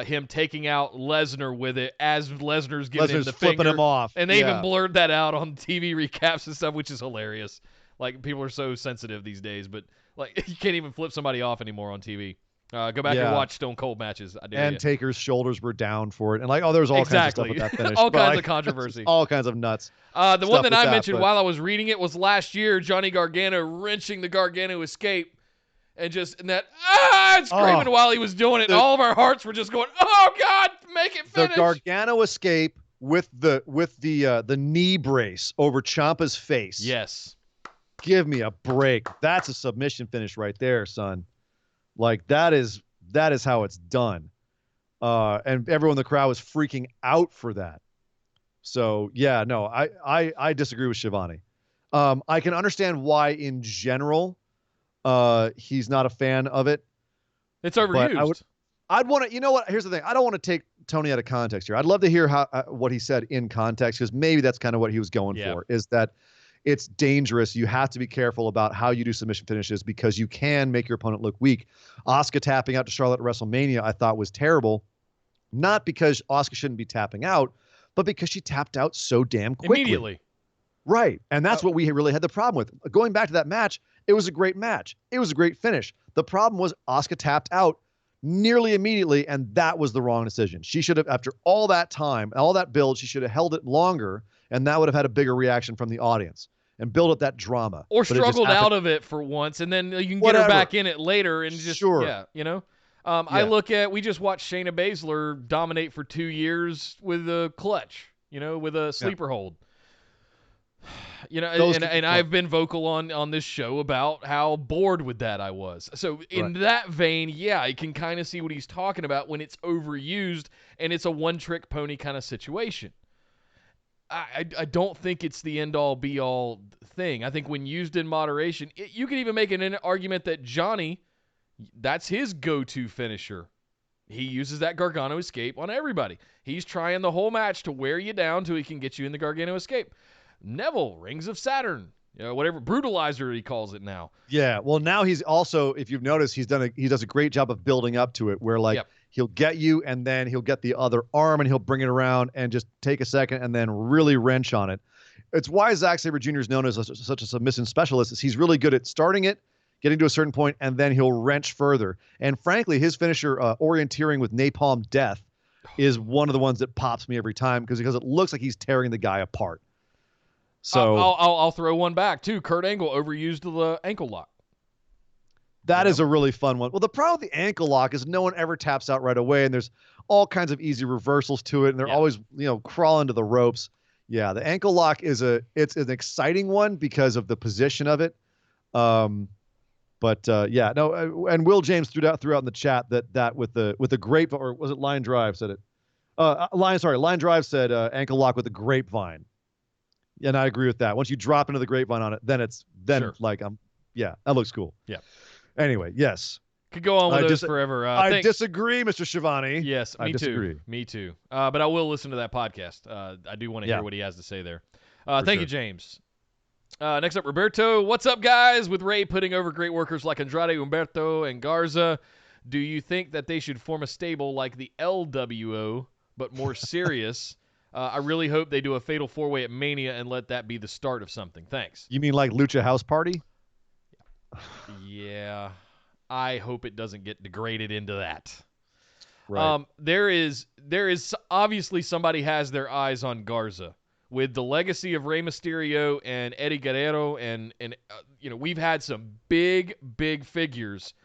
him taking out Lesnar with it as Lesnar's giving him the flipping finger. him off. And they even blurred that out on TV recaps and stuff, which is hilarious. Like, people are so sensitive these days, but like you can't even flip somebody off anymore on TV. Go back and watch Stone Cold matches. Taker's shoulders were down for it. And there's all kinds of stuff with that finish. All kinds of controversy. All kinds of nuts. The one that I mentioned while I was reading it was last year, Johnny Gargano wrenching the Gargano escape and screaming while he was doing it. And all of our hearts were just going, oh, God, make it finish. The Gargano escape with the knee brace over Ciampa's face. Yes. Give me a break. That's a submission finish right there, son. Like, that is how it's done. And everyone in the crowd was freaking out for that. So, yeah, no, I disagree with Schiavone. I can understand why, in general, he's not a fan of it. It's overused. I'd want to, you know what? Here's the thing. I don't want to take Tony out of context here. I'd love to hear what he said in context, because maybe that's kind of what he was going for, is that it's dangerous. You have to be careful about how you do submission finishes, because you can make your opponent look weak. Asuka tapping out to Charlotte at WrestleMania, I thought was terrible. Not because Asuka shouldn't be tapping out, but because she tapped out so damn quickly. Immediately. Right. And that's what we really had the problem with. Going back to that match, it was a great match. It was a great finish. The problem was Asuka tapped out nearly immediately, and that was the wrong decision. She should have, after all that time, all that build, she should have held it longer, and that would have had a bigger reaction from the audience and build up that drama. Or struggled out of it for once, and then you can get her back in it later and just, I look at, we just watched Shayna Baszler dominate for 2 years with a clutch, with a sleeper hold. And I've been vocal on this show about how bored with that I was. So in that vein, I can kind of see what he's talking about when it's overused and it's a one-trick pony kind of situation. I don't think it's the end-all, be-all thing. I think when used in moderation, you could even make an argument that Johnny, that's his go-to finisher. He uses that Gargano escape on everybody. He's trying the whole match to wear you down till he can get you in the Gargano escape. Neville, Rings of Saturn. Whatever brutalizer he calls it now. Yeah. Well, now he's also, if you've noticed, he does a great job of building up to it, where like he'll get you and then he'll get the other arm and he'll bring it around and just take a second and then really wrench on it. It's why Zack Sabre Jr. is known as such a submission specialist. Is he's really good at starting it, getting to a certain point, and then he'll wrench further. And frankly, his finisher, orienteering with Napalm Death, is one of the ones that pops me every time because it looks like he's tearing the guy apart. So I'll throw one back too. Kurt Angle overused the ankle lock. That is a really fun one. Well, the problem with the ankle lock is no one ever taps out right away, and there's all kinds of easy reversals to it, and they're always crawling to the ropes. Yeah, the ankle lock it's an exciting one because of the position of it. And Will James threw out in the chat that with the grape, or was it Line Drive said it? Line Drive said ankle lock with the grapevine. Yeah, and I agree with that. Once you drop into the grapevine on it, then that looks cool. Yeah. Anyway, yes. Could go on with those forever. I disagree, Mr. Shivani. Yes, me too. Me too. But I will listen to that podcast. I do want to hear what he has to say there. Thank you, James. Next up, Roberto. What's up, guys? With Ray putting over great workers like Andrade, Humberto, and Garza, do you think that they should form a stable like the LWO, but more serious? I really hope they do a fatal four-way at Mania and let that be the start of something. Thanks. You mean like Lucha House Party? Yeah. I hope it doesn't get degraded into that. Right. There is obviously somebody has their eyes on Garza with the legacy of Rey Mysterio and Eddie Guerrero, and we've had some big figures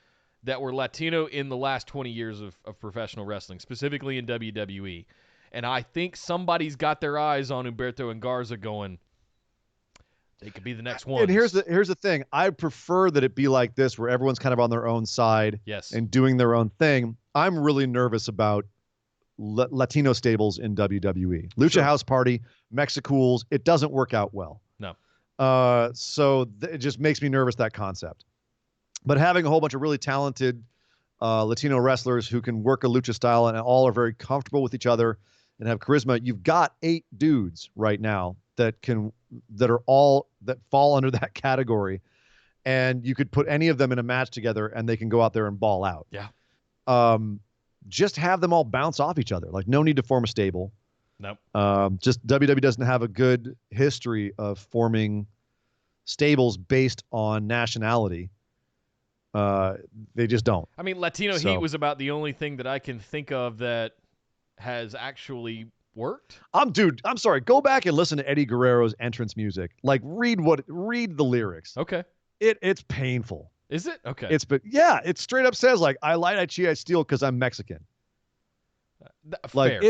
that were Latino in the last 20 years of professional wrestling, specifically in WWE. And I think somebody's got their eyes on Humberto and Garza going, they could be the next one. And here's the thing. I prefer that it be like this, where everyone's kind of on their own side and doing their own thing. I'm really nervous about Latino stables in WWE. Lucha House Party, Mexicools, it doesn't work out well. No. So it just makes me nervous, that concept. But having a whole bunch of really talented Latino wrestlers who can work a lucha style and all are very comfortable with each other and have charisma, you've got 8 dudes right now that fall under that category, and you could put any of them in a match together and they can go out there and ball out. Yeah. Just have them all bounce off each other. Like, no need to form a stable. Nope. Just WWE doesn't have a good history of forming stables based on nationality. They just don't. I mean, Latino Heat was about the only thing that I can think of that has actually worked. I'm sorry. Go back and listen to Eddie Guerrero's entrance music. Like, read the lyrics. Okay. It's painful. Is it? Okay. It straight up says, like, I lied, I cheat, I steal because I'm Mexican. Like, fair.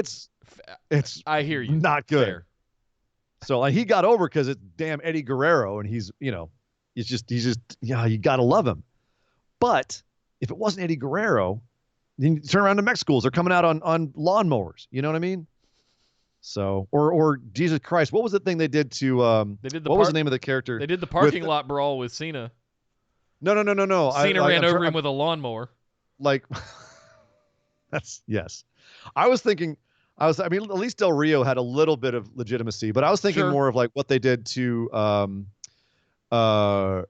It's I hear you. Not good. Fair. So, like, he got over because it's damn Eddie Guerrero, and he's just you gotta love him. But if it wasn't Eddie Guerrero, then you turn around to Mexicools. They're coming out on lawnmowers. You know what I mean? So, or Jesus Christ, what was the thing they did to? What was the name of the character? They did the parking lot brawl with Cena. No. Cena ran over him with a lawnmower. Like, yes. I mean, at least Del Rio had a little bit of legitimacy, but I was thinking more of like what they did to, oh,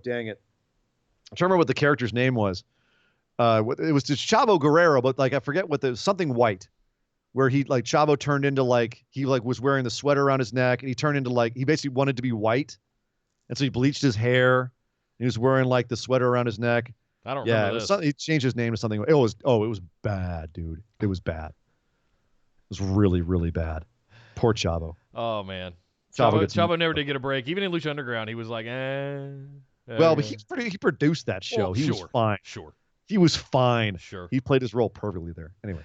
dang it. I'm trying to remember what the character's name was. It was just Chavo Guerrero, but like, I forget something white, where he, like, Chavo turned into, like, he like was wearing the sweater around his neck, and he turned into, like, he basically wanted to be white. And so he bleached his hair. And he was wearing, like, the sweater around his neck. I don't remember this. He changed his name to something. It was bad, dude. It was bad. It was really, really bad. Poor Chavo. Oh, man. Chavo never did get a break. Even in Lucha Underground, he was like, Well, but he produced that show. He was fine. Sure. He was fine. Sure. He played his role perfectly there. Anyway.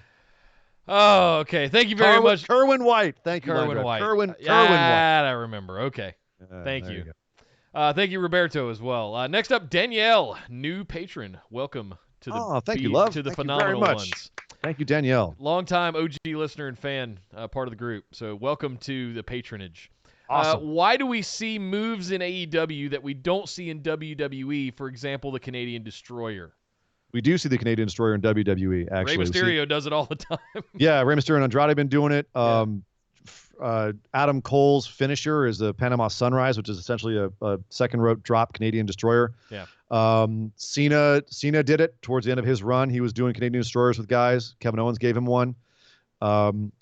Oh, okay. Thank you very much. Kerwin White. Thank you, Kerwin White. Kerwin White. I remember. Okay. Thank you. Thank you, Roberto, as well. Next up, Danielle, new patron. Welcome to the thank you, love. To the thank phenomenal you very much. ones. Thank you, Danielle. Longtime OG listener and fan, part of the group. So welcome to the patronage. Awesome. Why do we see moves in AEW that we don't see in WWE? For example, the Canadian Destroyer. We do see the Canadian Destroyer in WWE, actually. Rey Mysterio does it all the time. Yeah, Rey Mysterio and Andrade have been doing it. Adam Cole's finisher is the Panama Sunrise, which is essentially a second rope drop Canadian destroyer. Yeah. Cena did it towards the end of his run. He was doing Canadian destroyers with guys. Kevin Owens gave him one.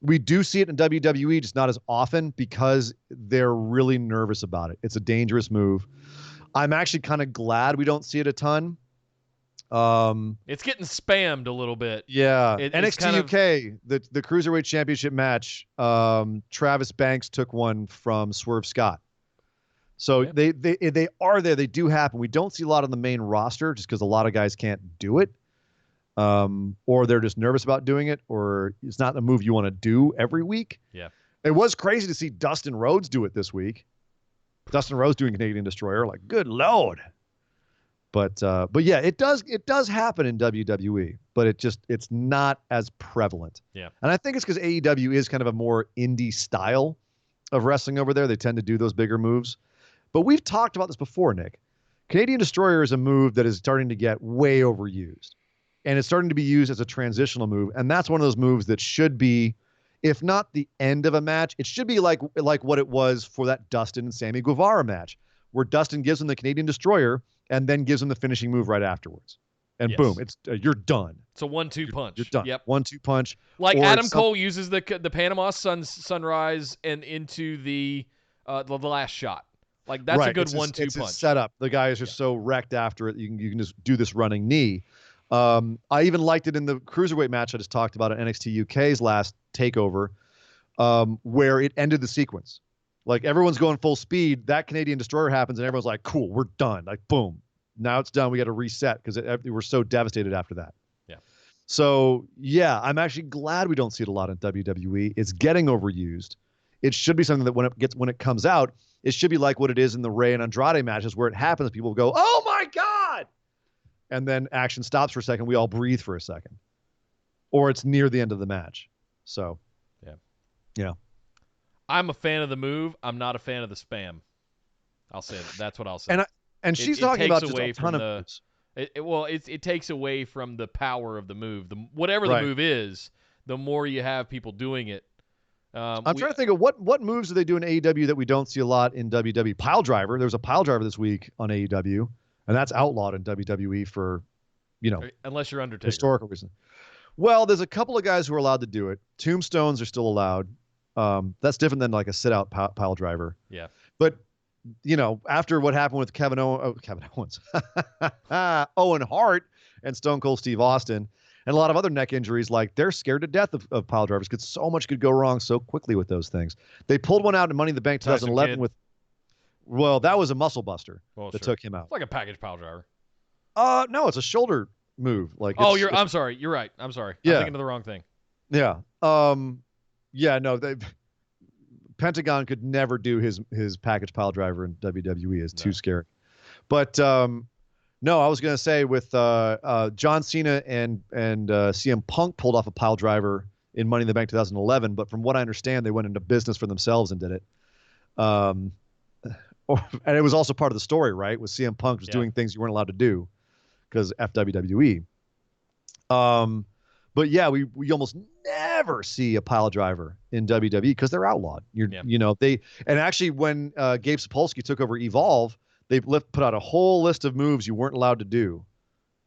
We do see it in WWE, just not as often because they're really nervous about it. It's a dangerous move. I'm actually kind of glad we don't see it a ton. It's getting spammed a little bit. Yeah. It's NXT kind of- UK, the Cruiserweight Championship match, Travis Banks took one from Swerve Scott. So Yeah. they are there. They do happen. We don't see a lot on the main roster just because a lot of guys can't do it. Or they're just nervous about doing it, or it's not a move you want to do every week. Yeah. It was crazy to see Dustin Rhodes do it this week. Dustin Rhodes doing Canadian Destroyer, like, good Lord. But yeah, it does happen in WWE, but it's not as prevalent. Yeah. And I think it's because AEW is kind of a more indie style of wrestling over there. They tend to do those bigger moves. But we've talked about this before, Nick. Canadian Destroyer is a move that is starting to get way overused. And it's starting to be used as a transitional move. And that's one of those moves that should be, if not the end of a match, it should be like what it was for that Dustin and Sammy Guevara match, where Dustin gives him the Canadian Destroyer and then gives him the finishing move right afterwards. And Yes. boom, it's you're done. It's a 1-2 punch. You're done. Yep. 1-2 punch. Like Or Adam it's Cole uses the Panama Sunrise and into the last shot. Like that's a Right. good It's 1-2 it's punch. a setup. The guy is just so wrecked after it. You can just do this running knee. I even liked it in the Cruiserweight match I just talked about at NXT UK's last takeover, where it ended the sequence. Like everyone's going full speed. That Canadian Destroyer happens and everyone's like, cool, we're done. Like, boom. Now it's done. We got to reset because we're so devastated after that. Yeah. So yeah, I'm actually glad we don't see it a lot in WWE. It's getting overused. It should be something that when it comes out, it should be like what it is in the Rey and Andrade matches where it happens. People go, oh my God. And then action stops for a second. We all breathe for a second. Or it's near the end of the match. So, yeah. I'm a fan of the move. I'm not a fan of the spam. I'll say that. That's what I'll say. And she's it talking takes about just away a ton from of moves. It takes away from the power of the move. Whatever the Right. move is, the more you have people doing it. I'm trying to think of what moves do they do in AEW that we don't see a lot in WWE. Pile driver. There was a pile driver this week on AEW, and that's outlawed in WWE for, Unless you're Undertaker. historical reason. Well, there's a couple of guys who are allowed to do it. Tombstones are still allowed. That's different than like a sit-out pile driver. Yeah. But after what happened with Kevin Owens, Owen Hart, and Stone Cold Steve Austin, and a lot of other neck injuries, like they're scared to death of pile drivers because so much could go wrong so quickly with those things. They pulled one out in Money in the Bank Tyson 2011 Kidd. with, well, that was a muscle buster Well, that sure. took him out. It's like a package pile driver. No, it's a shoulder move. Like, I'm sorry. You're right. I'm sorry. Yeah. I'm thinking of the wrong thing. yeah, yeah, no, Pentagon could never do his package pile driver in WWE. Is too scary. But no, I was gonna say with John Cena and CM Punk pulled off a pile driver in Money in the Bank 2011. But from what I understand, they went into business for themselves and did it. And it was also part of the story, right? With CM Punk was doing things you weren't allowed to do because WWE. But yeah, we almost never see a pile driver in WWE because they're outlawed. And actually when Gabe Sapolsky took over Evolve, they put out a whole list of moves you weren't allowed to do.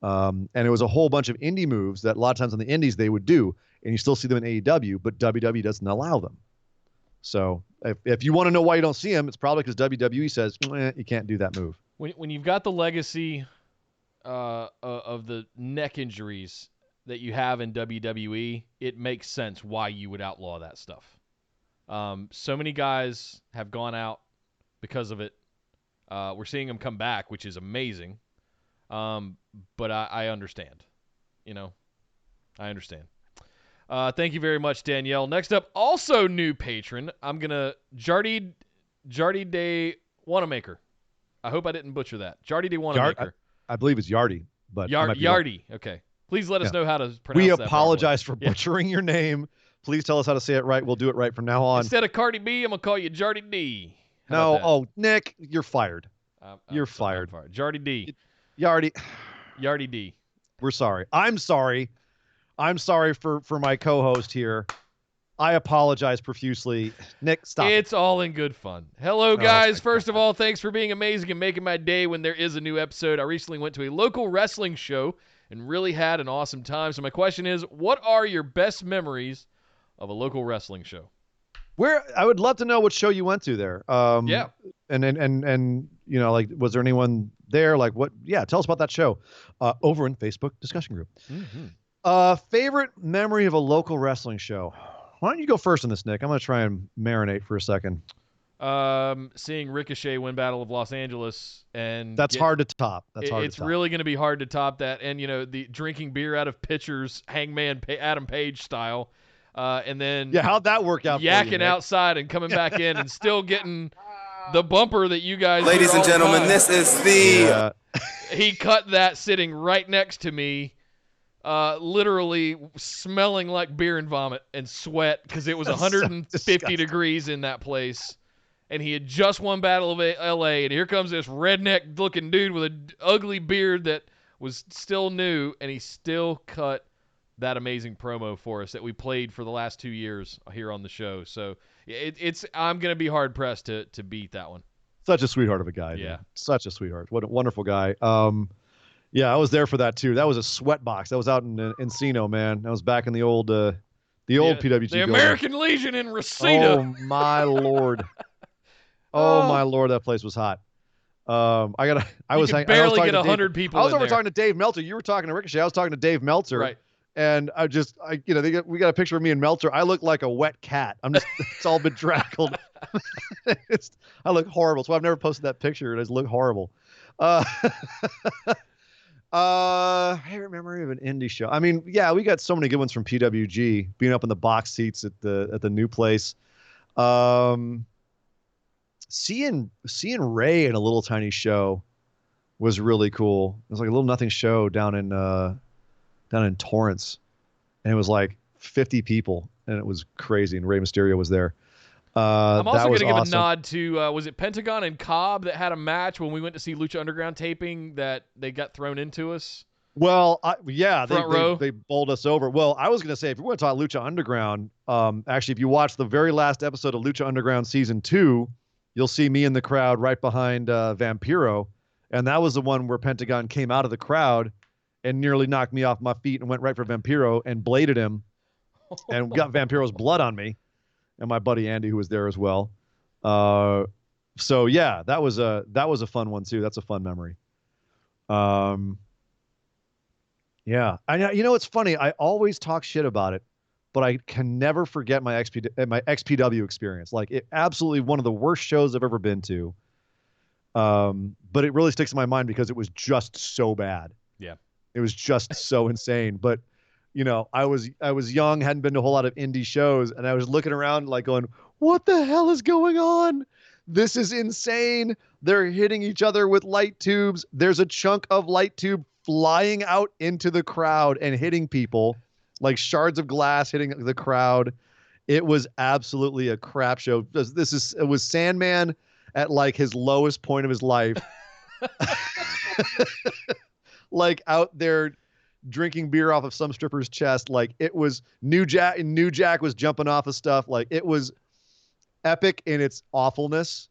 And it was a whole bunch of indie moves that a lot of times on the indies they would do, and you still see them in AEW, but WWE doesn't allow them. So if you want to know why you don't see them, it's probably because WWE says you can't do that move. When you've got the legacy of the neck injuries that you have in WWE, it makes sense why you would outlaw that stuff. So many guys have gone out because of it. We're seeing them come back, which is amazing. But I understand. I understand. Thank you very much, Danielle. Next up, also new patron. I'm going to Jardy de Wanamaker. I hope I didn't butcher that. Jardy de Wanamaker. I believe it's Yardy, but I might be wrong. Yardy. Okay. Please let us know how to pronounce We that. apologize for butchering your name. Please tell us how to say it right. We'll do it right from now on. Instead of Cardi B, I'm going to call you Jardy D. How about No, Nick, you're fired. that? You're I'm fired. Jardy D. Yardy, Yardy D. we're sorry. I'm sorry. I'm sorry for my co-host here. I apologize profusely. Nick, stop. It's all in good fun. Hello, guys. First of all, thanks for being amazing and making my day when there is a new episode. I recently went to a local wrestling show and really had an awesome time. So my question is, what are your best memories of a local wrestling show? I would love to know what show you went to there. Yeah. And you know, like, was there anyone there? Like, what? Yeah, tell us about that show. Over in Facebook discussion group. Mm-hmm. Favorite memory of a local wrestling show. Why don't you go first on this, Nick? I'm going to try and marinate for a second. Seeing Ricochet win Battle of Los Angeles, and that's hard to top. It's really going to be hard to top that. And, you know, the drinking beer out of pitchers, Hangman Adam Page style. And then how'd that work out? Yakking outside and coming back in and still getting the bumper that you guys. Ladies and gentlemen, this is the. He cut that sitting right next to me, literally smelling like beer and vomit and sweat because it was 150 degrees in that place. And he had just won Battle of LA, and here comes this redneck-looking dude with an ugly beard that was still new, and he still cut that amazing promo for us that we played for the last 2 years here on the show. So I'm going to be hard-pressed to beat that one. Such a sweetheart of a guy. Yeah. Man. Such a sweetheart. What a wonderful guy. Yeah, I was there for that, too. That was a sweat box. That was out in Encino, man. That was back in the old PWG. The American Legion in Reseda. Oh, my Lord. Oh my Lord, that place was hot. I was barely get 100 people. I was over talking to Dave Meltzer. You were talking to Ricochet. I was talking to Dave Meltzer. Right. And we got a picture of me and Meltzer. I look like a wet cat. It's all bedraggled. I look horrible. So I've never posted that picture. It just look horrible. Favorite memory of an indie show. I mean, yeah, we got so many good ones from PWG. Being up in the box seats at the new place. Seeing Ray in a little tiny show was really cool. It was like a little nothing show down in Torrance, and it was like 50 people, and it was crazy. And Rey Mysterio was there. I'm also going to give a nod to was it Pentagon and Cobb that had a match when we went to see Lucha Underground taping that they got thrown into us? Well, they bowled us over. Well, I was going to say, if you want to talk Lucha Underground, actually, if you watch the very last episode of Lucha Underground Season 2, you'll see me in the crowd right behind Vampiro. And that was the one where Pentagon came out of the crowd and nearly knocked me off my feet and went right for Vampiro and bladed him and got Vampiro's blood on me and my buddy Andy, who was there as well. So yeah, that was a fun one too. That's a fun memory. Yeah. It's funny. I always talk shit about it, but I can never forget my XPW experience. Like, it absolutely one of the worst shows I've ever been to. But it really sticks in my mind because it was just so bad. Yeah. It was just so insane. But, I was young, hadn't been to a whole lot of indie shows, and I was looking around like going, what the hell is going on? This is insane. They're hitting each other with light tubes. There's a chunk of light tube flying out into the crowd and hitting people. Like shards of glass hitting the crowd. It was absolutely a crap show. It was Sandman at like his lowest point of his life. Like out there drinking beer off of some stripper's chest. Like, it was New Jack was jumping off of stuff. Like, it was epic in its awfulness.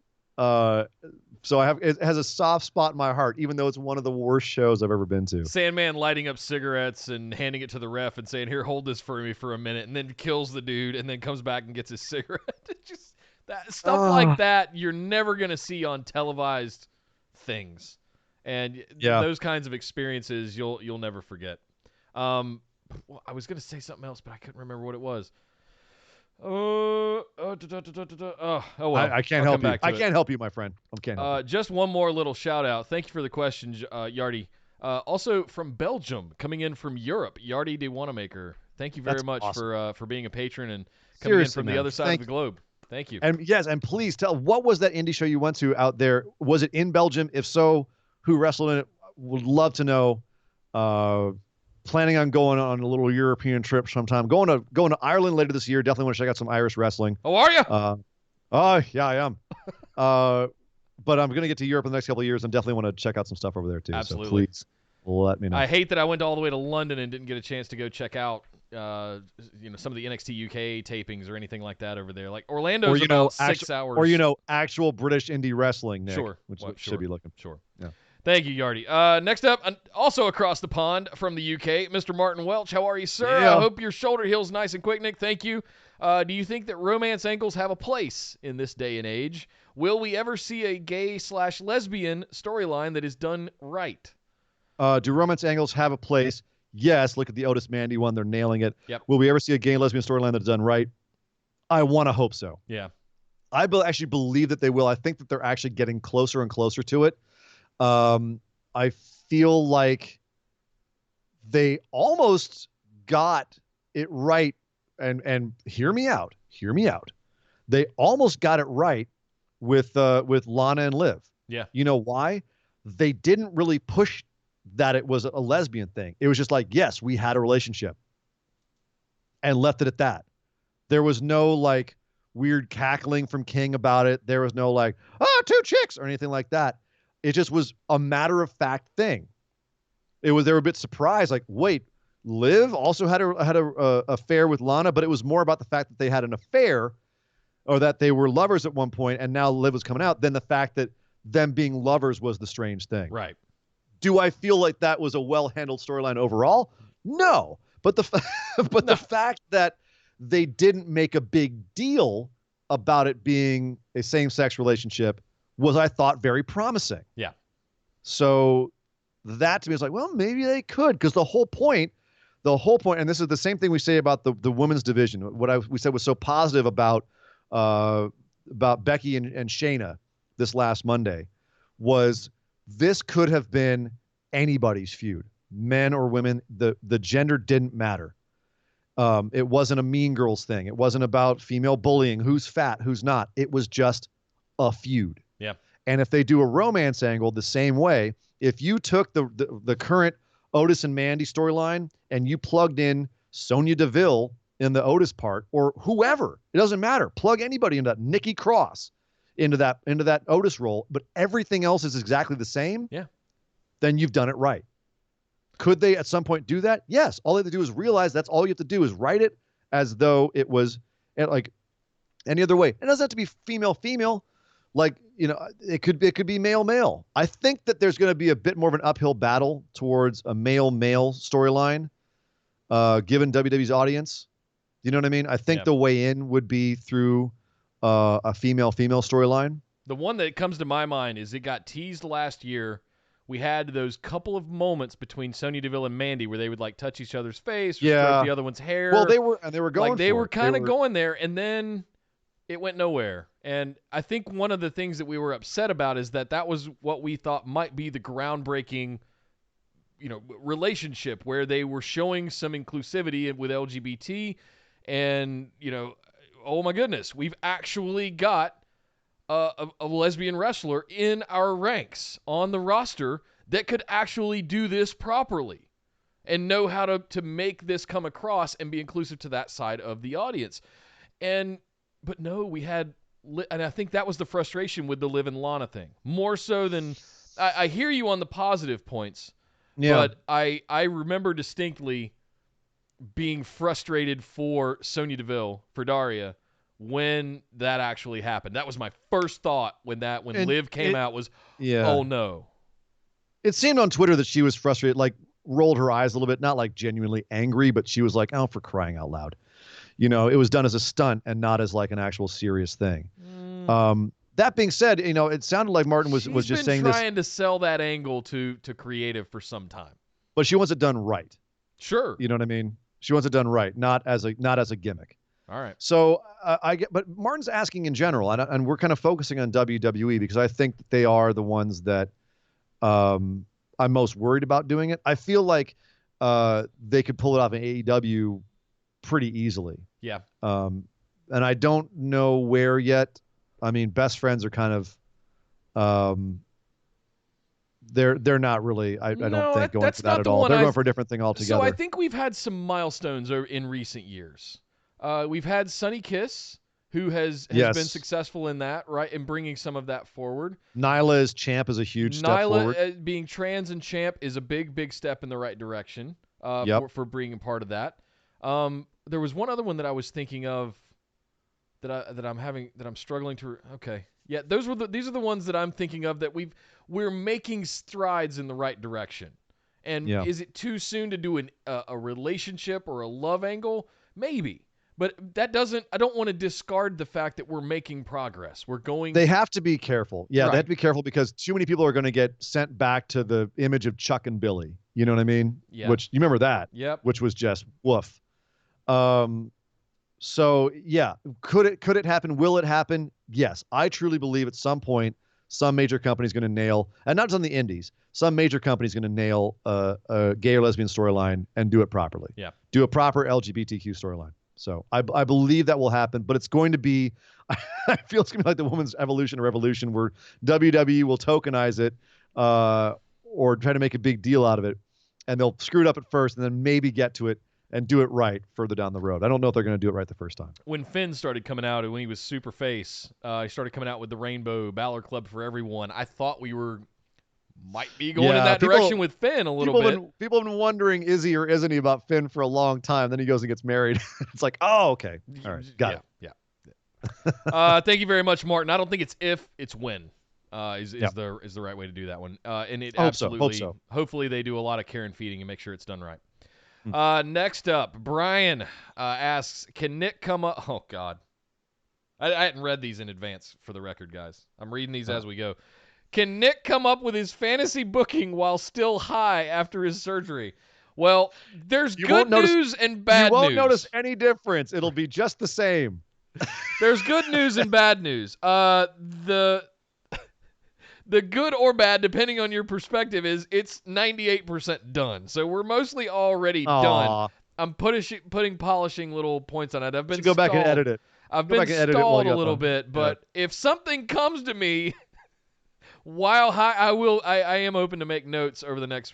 So it has a soft spot in my heart, even though it's one of the worst shows I've ever been to. Sandman lighting up cigarettes and handing it to the ref and saying, "Here, hold this for me for a minute," and then kills the dude and then comes back and gets his cigarette. Just that stuff like that you're never gonna see on televised things, and those kinds of experiences you'll never forget. I was gonna say something else, but I couldn't remember what it was. Well. I can't help you. I can't help you, my friend. I can't help you. Just one more little shout out. Thank you for the question, Yardy. Also from Belgium, coming in from Europe, Yardy de Wanamaker. Thank you very much for being a patron and coming in from the other side of the globe. Thank you. And yes, and please tell, what was that indie show you went to out there? Was it in Belgium? If so, who wrestled in it? Would love to know. Planning on going on a little European trip sometime. Going to Ireland later this year. Definitely want to check out some Irish wrestling. Oh, are you? Yeah, I am. But I'm going to get to Europe in the next couple of years and definitely want to check out some stuff over there too. Absolutely. So please let me know. I hate that I went all the way to London and didn't get a chance to go check out some of the NXT UK tapings or anything like that over there. Like Orlando's about 6 hours. Or actual British indie wrestling, Nick. Sure. Which Well, should be looking. Sure. Yeah. Thank you, Yardy. Next up, also across the pond from the UK, Mr. Martin Welch. How are you, sir? Yeah. I hope your shoulder heals nice and quick, Nick. Thank you. Do you think that romance angles have a place in this day and age? Will we ever see a gay/lesbian storyline that is done right? Do romance angles have a place? Yes. Look at the Otis Mandy one. They're nailing it. Yep. Will we ever see a gay and lesbian storyline that's done right? I want to hope so. Yeah. I actually believe that they will. I think that they're actually getting closer and closer to it. I feel like they almost got it right. And hear me out. Hear me out. They almost got it right with Lana and Liv. Yeah. You know why? They didn't really push that it was a lesbian thing. It was just like, yes, we had a relationship, and left it at that. There was no like weird cackling from King about it. There was no like, oh, 2 chicks or anything like that. It just was a matter of fact thing. They were a bit surprised, like, wait, Liv also had a affair with Lana, but it was more about the fact that they had an affair, or that they were lovers at one point, and now Liv was coming out, than the fact that them being lovers was the strange thing. Right. Do I feel like that was a well-handled storyline overall? No. But the fact that they didn't make a big deal about it being a same-sex relationship was, I thought, very promising. Yeah. So that to me is like, well, maybe they could, because the whole point, and this is the same thing we say about the women's division. What we said was so positive about Becky and Shayna this last Monday was this could have been anybody's feud, men or women. The gender didn't matter. It wasn't a Mean Girls thing. It wasn't about female bullying, who's fat, who's not. It was just a feud. Yeah. And if they do a romance angle the same way, if you took the current Otis and Mandy storyline and you plugged in Sonya Deville in the Otis part, or whoever, it doesn't matter. Plug anybody into that, Nikki Cross into that Otis role, but everything else is exactly the same. Yeah. Then you've done it right. Could they at some point do that? Yes. All they have to do is realize that's all you have to do is write it as though it was like any other way. It doesn't have to be female. Like, it could be male. I think that there's going to be a bit more of an uphill battle towards a male storyline, given WWE's audience. You know what I mean? I think the way in would be through a female storyline. The one that comes to my mind is it got teased last year. We had those couple of moments between Sonya Deville and Mandy where they would like touch each other's face or stroke the other one's hair. Well, they were going. Like they were kind of going there, and then it went nowhere. And I think one of the things that we were upset about is that was what we thought might be the groundbreaking, relationship where they were showing some inclusivity with LGBT, and oh my goodness, we've actually got a lesbian wrestler in our ranks on the roster that could actually do this properly and know how to make this come across and be inclusive to that side of the audience. But no, we had, and I think that was the frustration with the Liv and Lana thing. More so than, I hear you on the positive points, but I remember distinctly being frustrated for Sonya Deville, for Daria, when that actually happened. That was my first thought when Liv came out was, oh no. It seemed on Twitter that she was frustrated, like rolled her eyes a little bit, not like genuinely angry, but she was like, oh, for crying out loud. It was done as a stunt and not as like an actual serious thing. That being said, it sounded like Martin was just saying this. She's been trying to sell that angle to creative for some time. But she wants it done right. Sure. You know what I mean? She wants it done right, not as a gimmick. All right. So but Martin's asking in general, and we're kind of focusing on WWE because I think that they are the ones that I'm most worried about doing it. I feel like they could pull it off in AEW pretty easily. Yeah. And I don't know where yet. I mean, Best Friends are kind of they're not really. I don't think going for that at all. They're going for a different thing altogether. So I think we've had some milestones in recent years. We've had Sunny Kiss, who has been successful in that, right, in bringing some of that forward. Nyla as champ is a huge step forward. Nyla being trans and champ is a big step in the right direction for bringing part of that. There was one other one that I was thinking of that I'm struggling to. Okay, yeah, these are the ones that I'm thinking of that we're making strides in the right direction. And is it too soon to do a relationship or a love angle? Maybe. But that doesn't – I don't want to discard the fact that we're making progress. We're going – They have to be careful. Yeah, Right. They have to be careful because too many people are going to get sent back to the image of Chuck and Billy. You know what I mean? Yeah. Which – you remember that? Yep. Which was just woof. So, yeah. Could it happen? Will it happen? Yes. I truly believe at some point some major company is going to nail – and not just on the indies. Some major company is going to nail a gay or lesbian storyline and do it properly. Yeah. Do a proper LGBTQ storyline. So I believe that will happen, but it's going to be, I feel it's going to be like the women's evolution or revolution where WWE will tokenize it or try to make a big deal out of it. And they'll screw it up at first and then maybe get to it and do it right further down the road. I don't know if they're going to do it right the first time. When Finn started coming out and when he was super face, he started coming out with the Rainbow Balor Club for everyone. I thought we might be going in that direction with Finn a little bit. People have been wondering, is he or isn't he about Finn for a long time. Then he goes and gets married. It's like, oh, okay. All right. Got it. Yeah. Thank you very much, Martin. I don't think it's if, it's when. Is the right way to do that one. And it absolutely, hope so. Hopefully they do a lot of care and feeding and make sure it's done right. Next up, Brian asks, can Nick come up? Oh, God. I hadn't read these in advance for the record, guys. I'm reading these as we go. Can Nick come up with his fantasy booking while still high after his surgery? Well, there's good news and bad news. You won't notice any difference. It'll be just the same. There's good news and bad news. The good or bad, depending on your perspective, is it's 98% done. So we're mostly already done. I'm putting polishing little points on it. I've been go back and edit it. I've been stalled a little bit, but if something comes to me while high, I am open to make notes over the next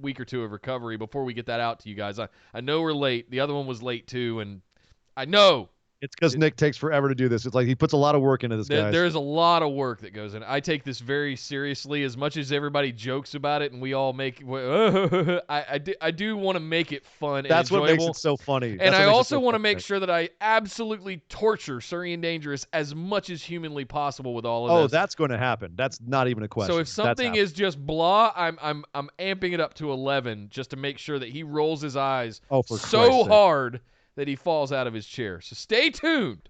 week or two of recovery before we get that out to you guys. I know we're late. The other one was late too, and I know. It's because Nick takes forever to do this. It's like he puts a lot of work into this, guys. There's a lot of work that goes in. I take this very seriously. As much as everybody jokes about it and we all make I do want to make it fun and enjoyable. That's what makes it so funny. And I also want to make sure that I absolutely torture Surrey and Dangerous as much as humanly possible with all of this. Oh, that's going to happen. That's not even a question. So if something is just blah, I'm amping it up to 11 just to make sure that he rolls his eyes so hard that he falls out of his chair. So stay tuned.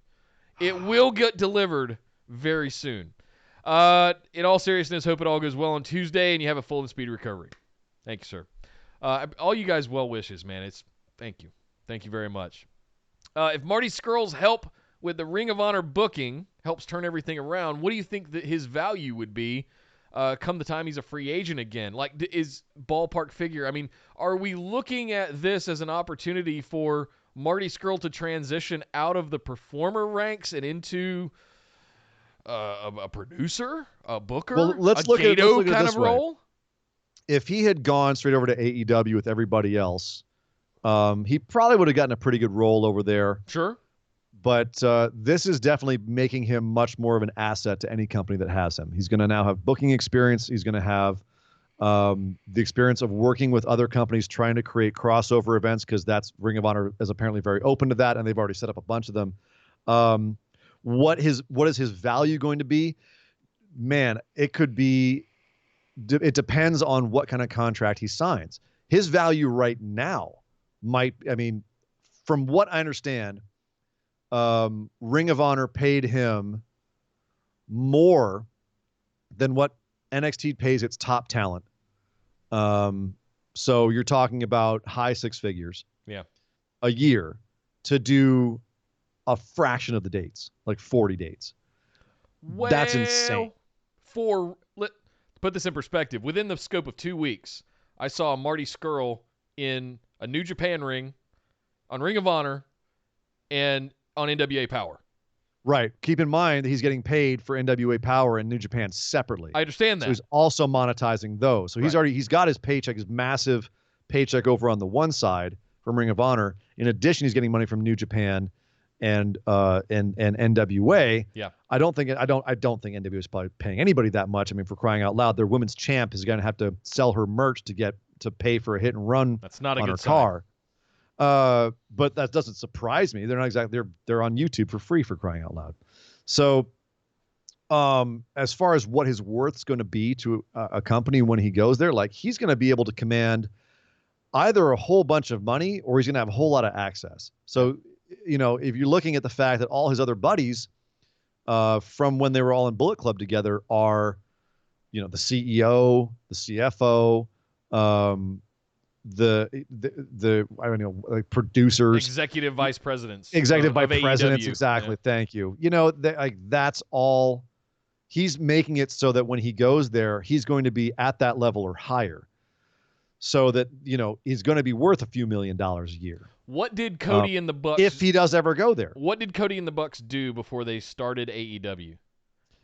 It will get delivered very soon. In all seriousness, hope it all goes well on Tuesday and you have a full and speedy recovery. Thank you, sir. All you guys well wishes, man. Thank you. Thank you very much. If Marty Scurll's help with the Ring of Honor booking helps turn everything around, what do you think that his value would be come the time he's a free agent again? Like, is ballpark figure? I mean, are we looking at this as an opportunity for Marty Scurll to transition out of the performer ranks and into a producer, a booker, let's a look at Gato it kind this of way. role? If he had gone straight over to AEW with everybody else, he probably would have gotten a pretty good role over there. Sure. But this is definitely making him much more of an asset to any company that has him. He's going to now have booking experience. He's going to have the experience of working with other companies trying to create crossover events, because that's Ring of Honor is apparently very open to that, and they've already set up a bunch of them. What is his value going to be? Man, it could be. It depends on what kind of contract he signs. His value right now might. I mean, from what I understand, Ring of Honor paid him more than what NXT pays its top talent. So you're talking about high six figures a year to do a fraction of the dates, like 40 dates. Well, that's insane. Put this in perspective. Within the scope of 2 weeks, I saw Marty Scurll in a New Japan ring, on Ring of Honor, and on NWA Power. Right. Keep in mind that he's getting paid for NWA Power and New Japan separately. I understand that. So he's also monetizing those. So he's got his paycheck, his massive paycheck over on the one side from Ring of Honor. In addition, he's getting money from New Japan and NWA. Yeah. I don't think NWA is probably paying anybody that much. I mean, for crying out loud, their women's champ is going to have to sell her merch to pay for a hit and run. That's not a on good her sign. car. But that doesn't surprise me. They're not exactly, they're on YouTube for free, for crying out loud. So as far as what his worth's going to be to a company when he goes there, like he's going to be able to command either a whole bunch of money or he's going to have a whole lot of access. So, if you're looking at the fact that all his other buddies from when they were all in Bullet Club together are, the CEO, the CFO, the I don't know, like producers, executive vice presidents, vice presidents. AEW. Exactly. Yeah. Thank you. That's all. He's making it so that when he goes there, he's going to be at that level or higher, so that he's going to be worth a few $1 million a year. What did Cody and the Bucks, if he does ever go there? What did Cody and the Bucks do before they started AEW?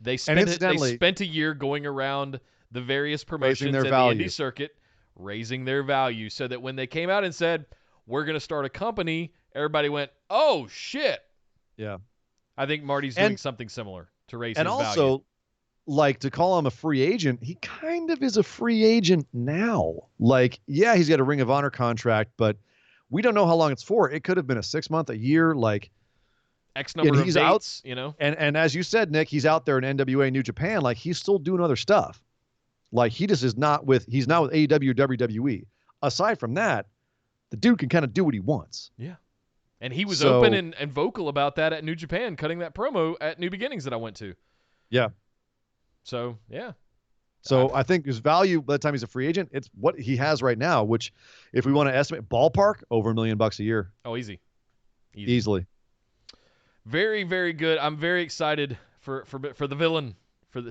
They spent a year going around the various promotions in the indie circuit, raising their value, so that when they came out and said, we're going to start a company, everybody went, oh, shit. Yeah. I think Marty's doing something similar to raise his value. And also, like, to call him a free agent, he kind of is a free agent now. Like, yeah, he's got a Ring of Honor contract, but we don't know how long it's for. It could have been a 6 month, a year, like X number of dates, And as you said, Nick, he's out there in NWA New Japan. Like, he's still doing other stuff. Like, he's not with AEW or WWE. Aside from that, the dude can kind of do what he wants. Yeah. And he was open and vocal about that at New Japan, cutting that promo at New Beginnings that I went to. Yeah. So, yeah. So I think his value by the time he's a free agent, it's what he has right now, which if we want to estimate ballpark, over $1 million a year. Oh, easy. Easily. Very, very good. I'm very excited for the villain,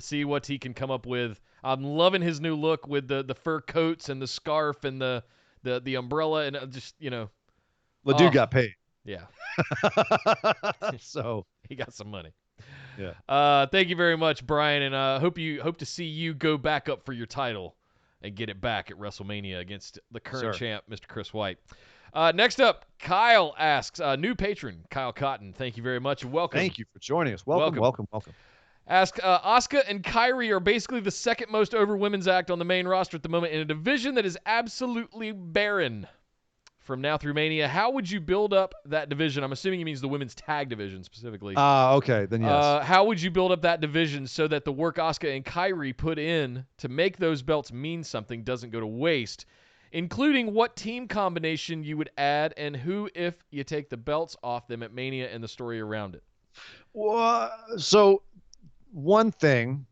see what he can come up with. I'm loving his new look with the fur coats and the scarf and the umbrella and just, The dude got paid. Yeah. So he got some money. Yeah. Thank you very much, Brian, and hope to see you go back up for your title and get it back at WrestleMania against the current champ, Mr. Chris White. Next up, Kyle asks, new patron, Kyle Cotton. Thank you very much and welcome. Thank you for joining us. Welcome. Ask, Asuka and Kairi are basically the second most over women's act on the main roster at the moment in a division that is absolutely barren. From now through Mania, how would you build up that division? I'm assuming he means the women's tag division specifically. Okay, then yes. How would you build up that division so that the work Asuka and Kairi put in to make those belts mean something doesn't go to waste, including what team combination you would add and who if you take the belts off them at Mania and the story around it? Well, so one thing,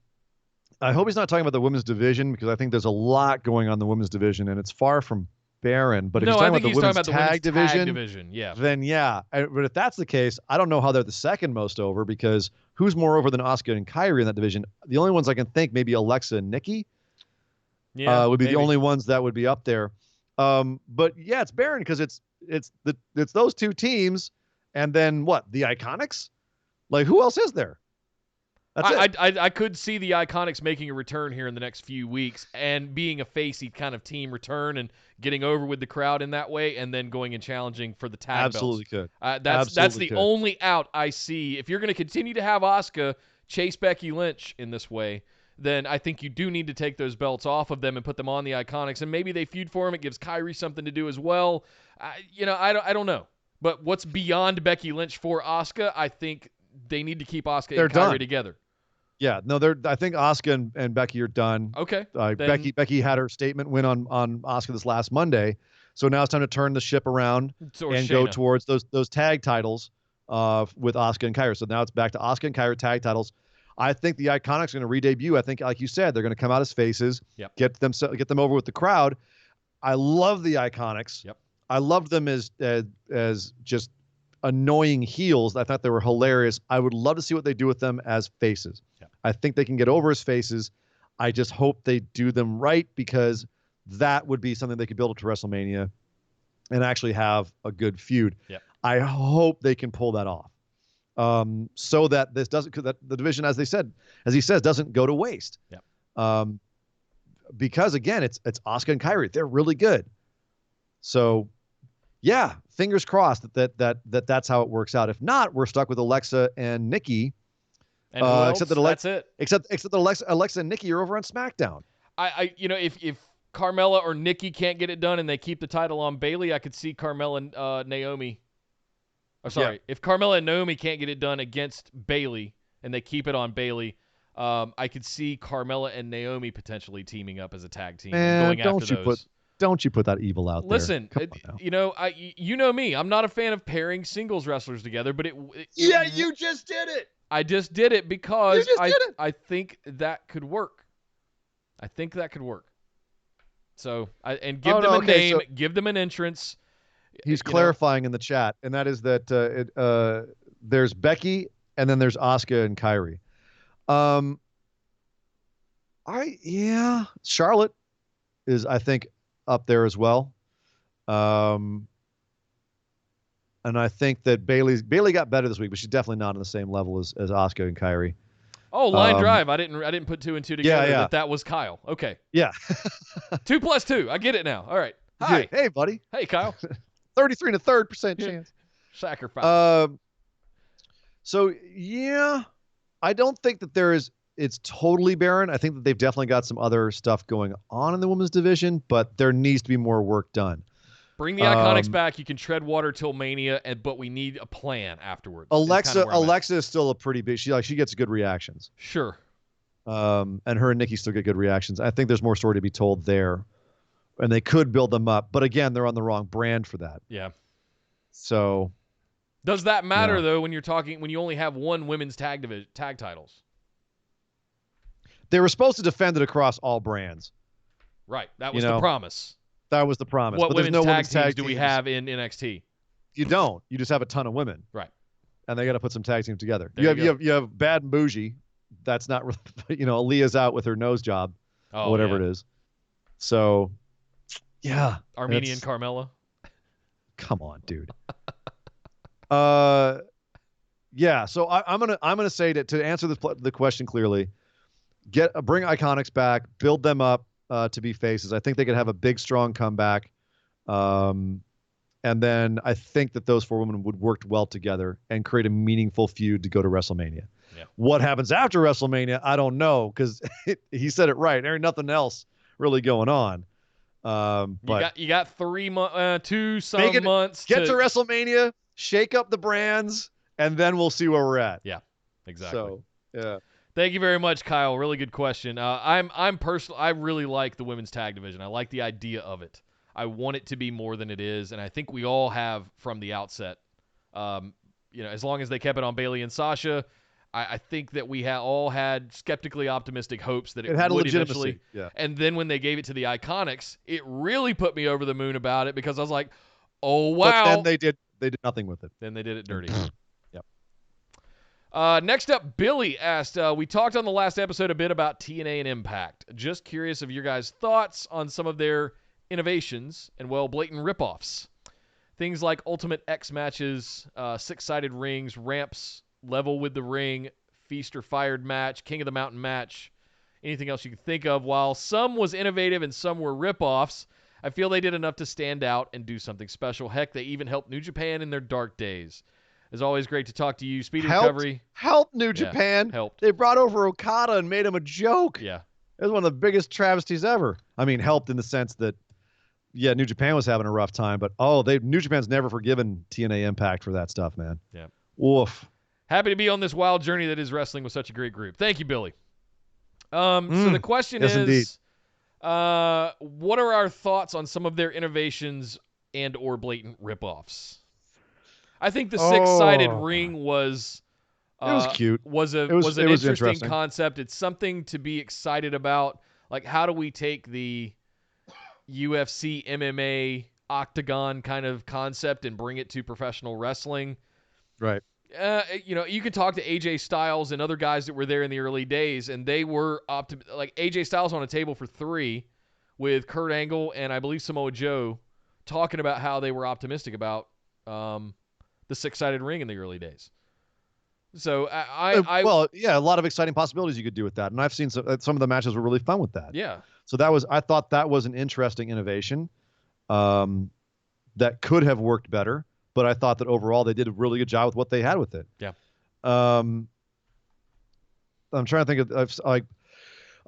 I hope he's not talking about the women's division because I think there's a lot going on in the women's division and it's far from barren, but if he's talking about the women's tag division, yeah. Then yeah. But if that's the case, I don't know how they're the second most over because who's more over than Asuka and Kairi in that division? The only ones I can think, maybe Alexa and Nikki, would be the only ones that would be up there. But yeah, it's barren because it's those two teams, and then what? The Iconics? Like who else is there? I could see the Iconics making a return here in the next few weeks and being a facey kind of team return and getting over with the crowd in that way and then going and challenging for the tag Absolutely belts. Could. That's the only out I see. If you're going to continue to have Asuka chase Becky Lynch in this way, then I think you do need to take those belts off of them and put them on the Iconics. And maybe they feud for them. It gives Kairi something to do as well. I don't know. But what's beyond Becky Lynch for Asuka, I think they need to keep Asuka and Kairi together. Yeah, no, I think Asuka and Becky are done. Okay. Becky had her statement win on Asuka this last Monday, so now it's time to turn the ship around and go towards those tag titles with Asuka and Kairi. So now it's back to Asuka and Kairi tag titles. I think the Iconics are going to re-debut. I think, like you said, they're going to come out as faces. Yep. Get them over with the crowd. I love the Iconics. Yep. I love them as just annoying heels. I thought they were hilarious. I would love to see what they do with them as faces. Yeah. I think they can get over as faces. I just hope they do them right because that would be something they could build up to WrestleMania and actually have a good feud. Yeah. I hope they can pull that off. So that that the division, as he says, doesn't go to waste. Yeah. Because again, it's Asuka and Kairi. They're really good. So yeah, fingers crossed that's how it works out. If not, we're stuck with Alexa and Nikki. And who else? Except that that's it. Except that Alexa and Nikki are over on SmackDown. If Carmella or Nikki can't get it done and they keep the title on Bayley, I could see Carmella and Naomi. Oh, sorry. If Carmella and Naomi can't get it done against Bayley and they keep it on Bayley, I could see Carmella and Naomi potentially teaming up as a tag team and going after those. Don't you put that evil out there. Listen, you know me. I'm not a fan of pairing singles wrestlers together, but you just did it. I just did it because I think that could work. I think that could work. So, give them a name, give them an entrance. He's clarifying in the chat, and that is that there's Becky, and then there's Asuka and Kairi. Charlotte is, I think, up there as well. And I think that Bayley got better this week, but she's definitely not on the same level as Asuka and Kairi. Oh, line drive. I didn't put 2 and 2 together that was Kyle. Okay. Yeah. 2 plus 2. I get it now. All right. Hi. Hey, buddy. Hey, Kyle. 33 1/3% chance. Sacrifice. So yeah, I don't think that it's totally barren. I think that they've definitely got some other stuff going on in the women's division, but there needs to be more work done. Bring the Iconics back. You can tread water till Mania, but we need a plan afterwards. Alexa is still a pretty big. She gets good reactions. Sure. And her and Nikki still get good reactions. I think there's more story to be told there, and they could build them up. But again, they're on the wrong brand for that. Yeah. So. Does that matter though when you only have one women's tag titles? They were supposed to defend it across all brands. Right. That was the promise. That was the promise. What but there's no women's tag teams do we have in NXT? You don't. You just have a ton of women. Right. And they got to put some tag teams together. You have Bad and Bougie. That's not really, Aaliyah's out with her nose job. Oh, whatever it is. So, yeah. Armenian Carmella. Come on, dude. Yeah. So I'm gonna say that to answer the question clearly, bring Iconics back, build them up to be faces. I think they could have a big, strong comeback. And then I think that those 4 women would work well together and create a meaningful feud to go to WrestleMania. Yeah. What happens after WrestleMania, I don't know, because he said it right. There ain't nothing else really going on. But you got 2 months. Get to WrestleMania, shake up the brands, and then we'll see where we're at. Yeah, exactly. So, yeah. Thank you very much, Kyle. Really good question. I really like the women's tag division. I like the idea of it. I want it to be more than it is, and I think we all have from the outset. As long as they kept it on Bayley and Sasha, I think that we all had skeptically optimistic hopes that it had would legitimacy. eventually. Yeah. And then when they gave it to the Iconics, it really put me over the moon about it because I was like, oh wow. But then they did nothing with it. Then they did it dirty. Yep. Next up, Billy asked, we talked on the last episode a bit about TNA and Impact. Just curious of your guys' thoughts on some of their innovations and, blatant ripoffs. Things like Ultimate X matches, 6-sided rings, ramps, level with the ring, feast or fired match, King of the Mountain match, anything else you could think of. While some was innovative and some were ripoffs, I feel they did enough to stand out and do something special. Heck, they even helped New Japan in their dark days. It's always great to talk to you. Speedy recovery. Helped New Japan. Helped. They brought over Okada and made him a joke. Yeah. It was one of the biggest travesties ever. I mean, helped in the sense that, New Japan was having a rough time, but New Japan's never forgiven TNA Impact for that stuff, man. Yeah. Woof. Happy to be on this wild journey that is wrestling with such a great group. Thank you, Billy. So the question is, indeed. what are our thoughts on some of their innovations and or blatant ripoffs? I think the 6-sided ring was it was cute. Was an interesting concept. It's something to be excited about. Like, how do we take the UFC MMA octagon kind of concept and bring it to professional wrestling? Right. You can talk to AJ Styles and other guys that were there in the early days, and they were like AJ Styles on a table for 3 with Kurt Angle and I believe Samoa Joe talking about how they were optimistic about the 6-sided ring in the early days. So a lot of exciting possibilities you could do with that, and I've seen some of the matches were really fun with that. Yeah. So I thought that was an interesting innovation that could have worked better. But I thought that overall they did a really good job with what they had with it. Yeah. I'm trying to think of like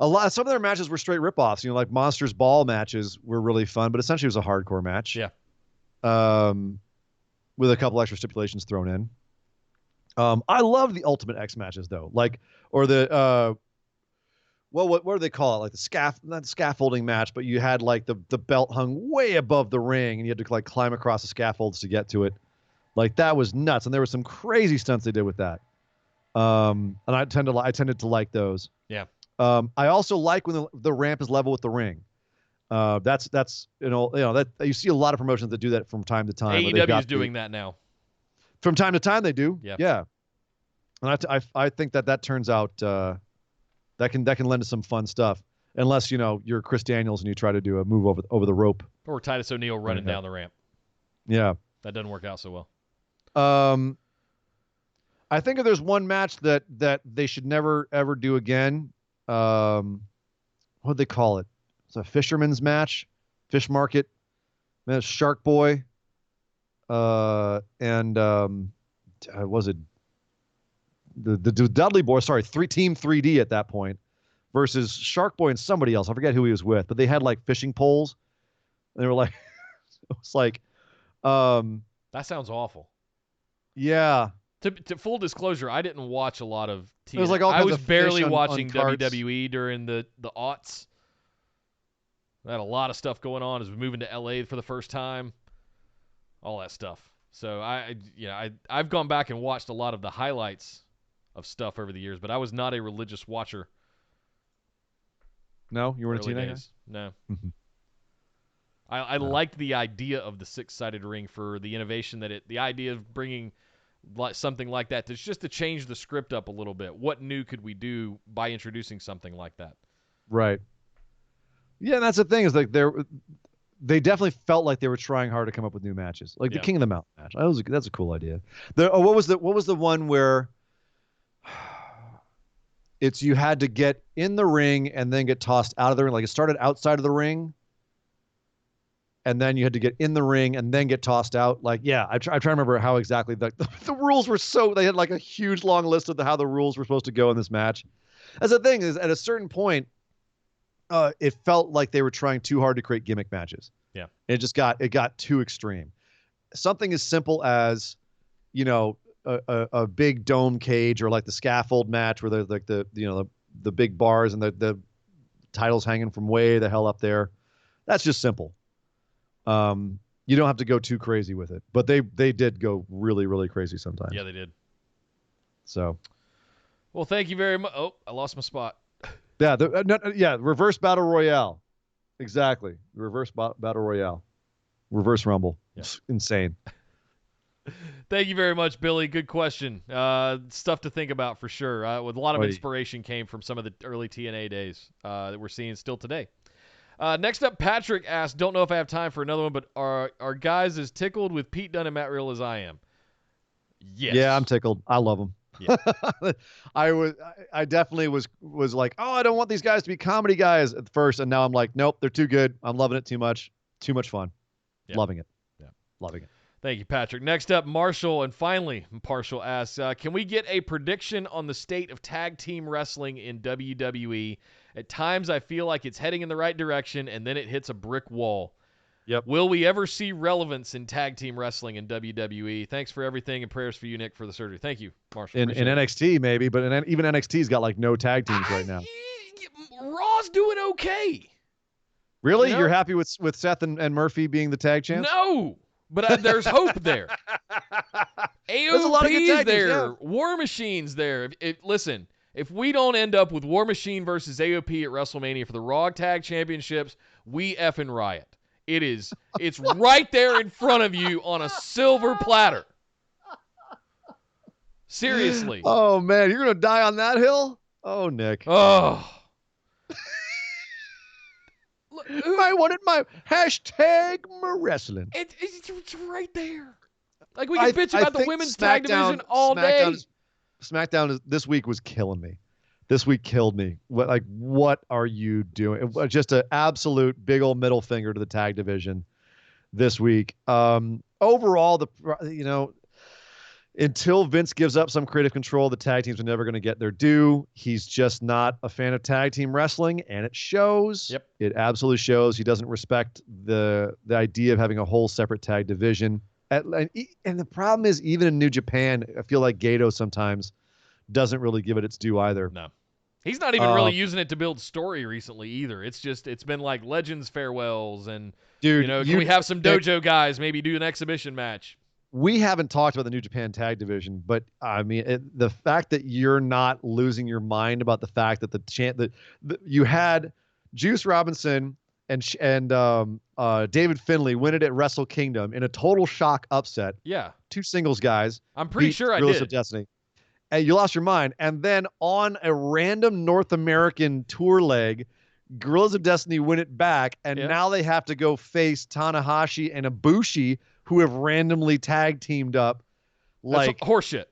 Some of their matches were straight ripoffs. You know, like Monsters Ball matches were really fun, but essentially it was a hardcore match. Yeah. With a couple extra stipulations thrown in. I love the Ultimate X matches though, or the what do they call it? Like not the scaffolding match, but you had like the belt hung way above the ring, and you had to like climb across the scaffolds to get to it. Like that was nuts, and there were some crazy stunts they did with that. And I tended to like those. Yeah. I also like when the ramp is level with the ring. That's that you see a lot of promotions that do that from time to time. AEW is doing that now. From time to time they do. Yeah. Yeah. And I think that turns out that can lend to some fun stuff. Unless you're Chris Daniels and you try to do a move over the rope. Or Titus O'Neil running down the ramp. Yeah. That doesn't work out so well. I think if there's one match that they should never ever do again, what'd they call it? It's a fisherman's match, fish market, Shark Boy, and was it the Dudley Boy? Sorry, Team 3D at that point versus Shark Boy and somebody else. I forget who he was with, but they had like fishing poles, and they were like, it was like, that sounds awful. Yeah. To full disclosure, I didn't watch a lot of TNA. It was like all I kinds was of barely fish on watching carts. WWE during the aughts. I had a lot of stuff going on as we moving to LA for the first time. All that stuff. So I've gone back and watched a lot of the highlights of stuff over the years, but I was not a religious watcher. No, you weren't a TNA guy? No. I liked the idea of the 6-sided ring for the innovation the idea of bringing something like that just to change the script up a little bit. What new could we do by introducing something like that? Right. Yeah, and that's the thing is like they definitely felt like they were trying hard to come up with new matches, like the King of the Mountain match. That's a cool idea. What was the one where you had to get in the ring and then get tossed out of the ring? Like it started outside of the ring, and then you had to get in the ring and then get tossed out. Like, yeah, I try to remember how exactly the rules were. They had like a huge long list of how the rules were supposed to go in this match. As the thing is, at a certain point, it felt like they were trying too hard to create gimmick matches. Yeah, it got too extreme. Something as simple as, a big dome cage or like the scaffold match where there's like the big bars and the titles hanging from way the hell up there. That's just simple. You don't have to go too crazy with it, but they did go really, really crazy sometimes. Yeah, they did. So, well, thank you very much. Oh, I lost my spot. Yeah, reverse battle royale, exactly. Reverse battle royale, reverse rumble. Yeah. Insane. Thank you very much, Billy. Good question. Stuff to think about for sure. With a lot of inspiration came from some of the early TNA days that we're seeing still today. Next up, Patrick asked, don't know if I have time for another one, but are guys as tickled with Pete Dunne and Matt Riddle as I am? Yes. Yeah, I'm tickled. I love them. Yeah. I definitely was like, oh, I don't want these guys to be comedy guys at first, and now I'm like, nope, they're too good. I'm loving it too much. Too much fun. Yeah. Loving it. Yeah. Loving it. Thank you, Patrick. Next up, Marshall, and finally, Marshall asks, can we get a prediction on the state of tag team wrestling in WWE? At times, I feel like it's heading in the right direction, and then it hits a brick wall. Yep. Will we ever see relevance in tag team wrestling in WWE? Thanks for everything, and prayers for you, Nick, for the surgery. Thank you, Marshall. In NXT, maybe, but even NXT's got like no tag teams right now. Raw's doing okay. Really? You're happy with Seth and Murphy being the tag champs? No, but there's hope there. AOP's there. Yeah. War Machine's there. Listen, if we don't end up with War Machine versus AOP at WrestleMania for the Raw Tag Championships, we effing riot. It's right there in front of you on a silver platter. Seriously. Oh, man, you're going to die on that hill? Oh, Nick. Oh. I wanted my hashtag wrestling. It's right there. Like, we can bitch about the women's tag division all day. SmackDown this week was killing me. This week killed me. What are you doing? Just an absolute big old middle finger to the tag division this week. Overall, until Vince gives up some creative control, the tag teams are never going to get their due. He's just not a fan of tag team wrestling, and it shows. Yep. It absolutely shows. He doesn't respect the idea of having a whole separate tag division. And the problem is, even in New Japan, I feel like Gato sometimes doesn't really give it its due either. No. He's not even really using it to build story recently either. It's been like Legends farewells and, dude, can we have some dojo guys maybe do an exhibition match? We haven't talked about the New Japan tag division, but I mean, the fact that you're not losing your mind about the fact that you had Juice Robinson and David Finlay win it at Wrestle Kingdom in a total shock upset. Yeah. 2 singles guys. I'm pretty sure I Guerrillas did. of Destiny. And you lost your mind. And then on a random North American tour leg, Guerrillas of Destiny win it back, and now they have to go face Tanahashi and Ibushi, who have randomly tag teamed up. Like That's horseshit.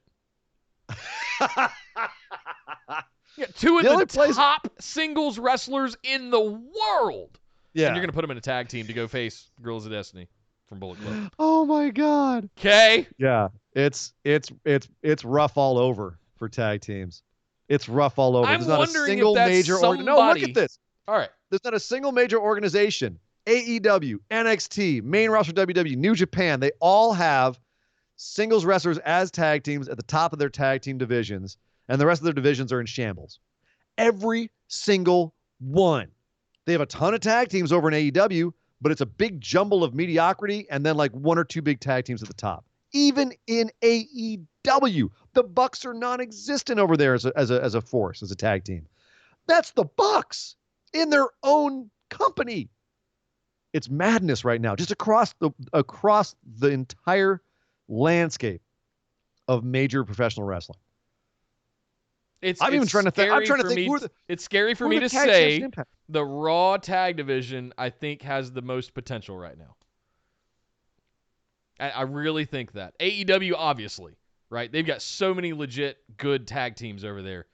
Yeah, 2 of the top singles wrestlers in the world. Yeah. And you're going to put them in a tag team to go face Guerrillas of Destiny from Bullet Club. Oh my God. Okay. Yeah. It's rough all over for tag teams. It's rough all over. I'm There's not a wondering single if that's major somebody... No, look at this. All right. There's not a single major organization. AEW, NXT, main roster WWE, New Japan, they all have singles wrestlers as tag teams at the top of their tag team divisions, and the rest of their divisions are in shambles. Every single one. They have a ton of tag teams over in AEW, but it's a big jumble of mediocrity and then like 1 or 2 big tag teams at the top. Even in AEW, the Bucks are non-existent over there as a force, as a tag team. That's the Bucks in their own company. It's madness right now, just across the entire landscape of major professional wrestling. It's trying to think. It's scary for me to say the Raw tag division, I think, has the most potential right now. I really think that. AEW, obviously, right? They've got so many legit good tag teams over there.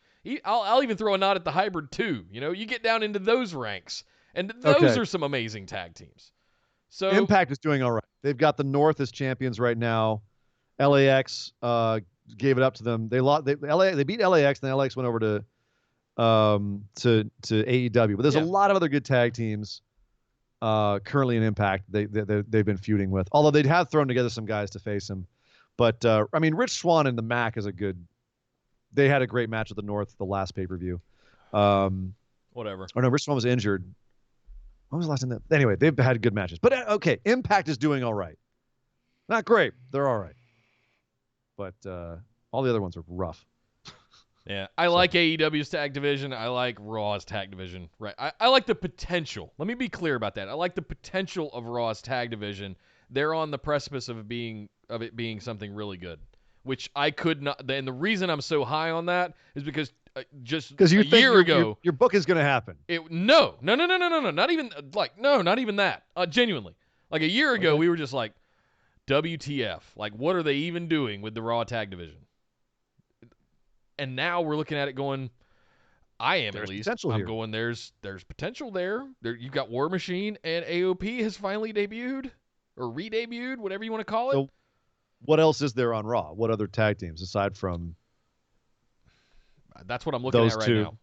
I'll even throw a nod at the Hybrid too. You get down into those ranks, and those are some amazing tag teams. So Impact is doing all right. They've got the North as champions right now. LAX gave it up to them. They beat LAX, and then LAX went over to AEW. But there's a lot of other good tag teams currently in Impact. They've been feuding with, although they have thrown together some guys to face him. But I mean, Rich Swann and the Mac is a good. They had a great match at the North the last pay-per-view. Whatever. Oh no, Rich Swann was injured. When was the last time that? Anyway, they've had good matches. But okay, Impact is doing all right. Not great. They're all right. But all the other ones are rough. Yeah, I like AEW's tag division. I like Raw's tag division. Right. I like the potential. Let me be clear about that. I like the potential of Raw's tag division. They're on the precipice of it being something really good, which I could not. And the reason I'm so high on that is because just a year ago, your book is going to happen. No. Not even not even that. Genuinely, like a year ago, we were just like, WTF? Like, what are they even doing with the Raw tag division? And now we're looking at it going, there's at least. Potential here. Going, there's potential there. You've got War Machine, and AOP has finally debuted or re-debuted, whatever you want to call it. So what else is there on Raw? What other tag teams aside from? That's what I'm looking at right now.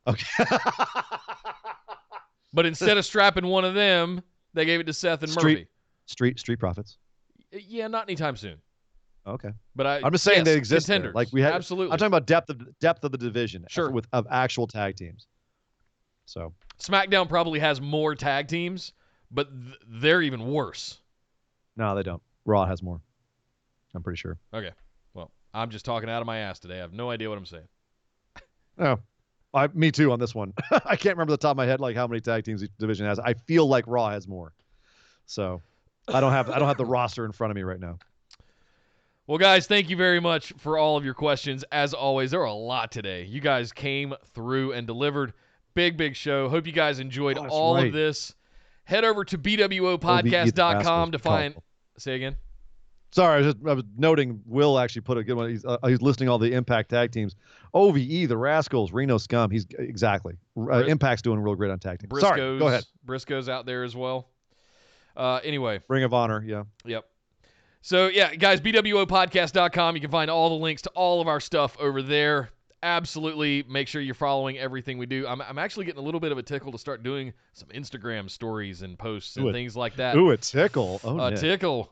Okay. But instead of strapping one of them, they gave it to Seth and Murphy. Street Profits. Yeah, not anytime soon. Okay. But I'm just saying they exist. Contenders. Like we had. Absolutely. I'm talking about depth of the division. Sure. Of actual tag teams. So SmackDown probably has more tag teams, but they're even worse. No, they don't. Raw has more. I'm pretty sure. Okay. Well, I'm just talking out of my ass today. I have no idea what I'm saying. Oh, me too on this one. I can't remember the top of my head like how many tag teams each division has. I feel like Raw has more. So I don't have the roster in front of me right now. Well, guys, thank you very much for all of your questions. As always, there were a lot today. You guys came through and delivered. Big show. Hope you guys enjoyed all of this. Head over to BWOpodcast.com to find. Say again. Sorry, I was noting Will actually put a good one. He's listing all the Impact tag teams. OVE, the Rascals, Reno Scum. He's exactly. Impact's doing real great on tag teams. Sorry, go ahead. Briscoe's out there as well. Anyway. Ring of Honor, yeah. Yep. So, yeah, guys, BWOpodcast.com. You can find all the links to all of our stuff over there. Absolutely make sure you're following everything we do. I'm actually getting a little bit of a tickle to start doing some Instagram stories and posts and things like that. Ooh, a tickle. A tickle.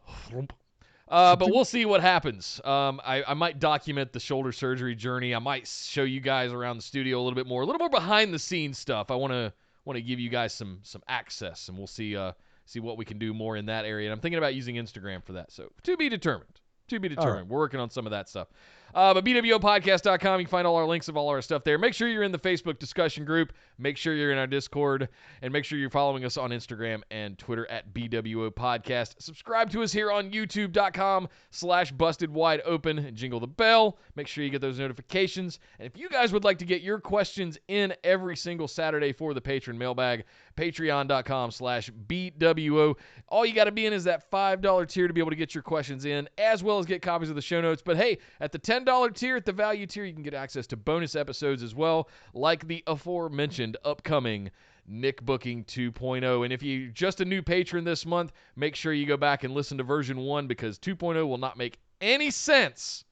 But we'll see what happens. I might document the shoulder surgery journey. I might show you guys around the studio a little more behind the scenes stuff. I want to give you guys some access, and we'll see what we can do more in that area. And I'm thinking about using Instagram for that. So to be determined. Right. We're working on some of that stuff. But BWOpodcast.com, you can find all our links of all our stuff there. Make sure you're in the Facebook discussion group. Make sure you're in our Discord. And make sure you're following us on Instagram and Twitter at BWO Podcast. Subscribe to us here on YouTube.com/BustedWideOpen and jingle the bell. Make sure you get those notifications. And if you guys would like to get your questions in every single Saturday for the Patron Mailbag, Patreon.com/BWO. All you got to be in is that $5 tier to be able to get your questions in, as well as get copies of the show notes. But hey, at the $10 tier, at the value tier, you can get access to bonus episodes as well, like the aforementioned upcoming Nick Booking 2.0. And if you're just a new patron this month, make sure you go back and listen to version 1, because 2.0 will not make any sense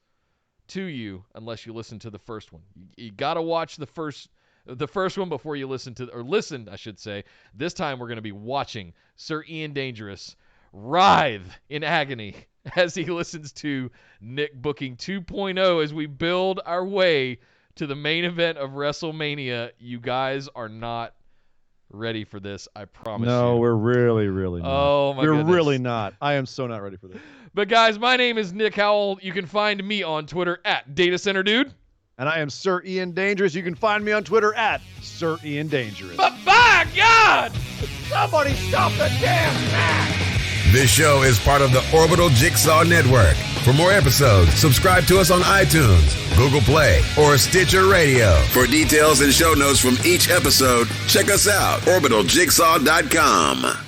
to you unless you listen to the first one. You got to watch the first one before you listen, I should say. This time we're going to be watching Sir Ian Dangerous writhe in agony as he listens to Nick Booking 2.0 as we build our way to the main event of WrestleMania. You guys are not ready for this, I promise you. No, we're really, really not. Oh, my goodness. We're really not. I am so not ready for this. But guys, my name is Nick Howell. You can find me on Twitter at DataCenterDude. And I am Sir Ian Dangerous. You can find me on Twitter at Sir Ian Dangerous. But by God! Somebody stop the damn match! This show is part of the Orbital Jigsaw Network. For more episodes, subscribe to us on iTunes, Google Play, or Stitcher Radio. For details and show notes from each episode, check us out, orbitaljigsaw.com.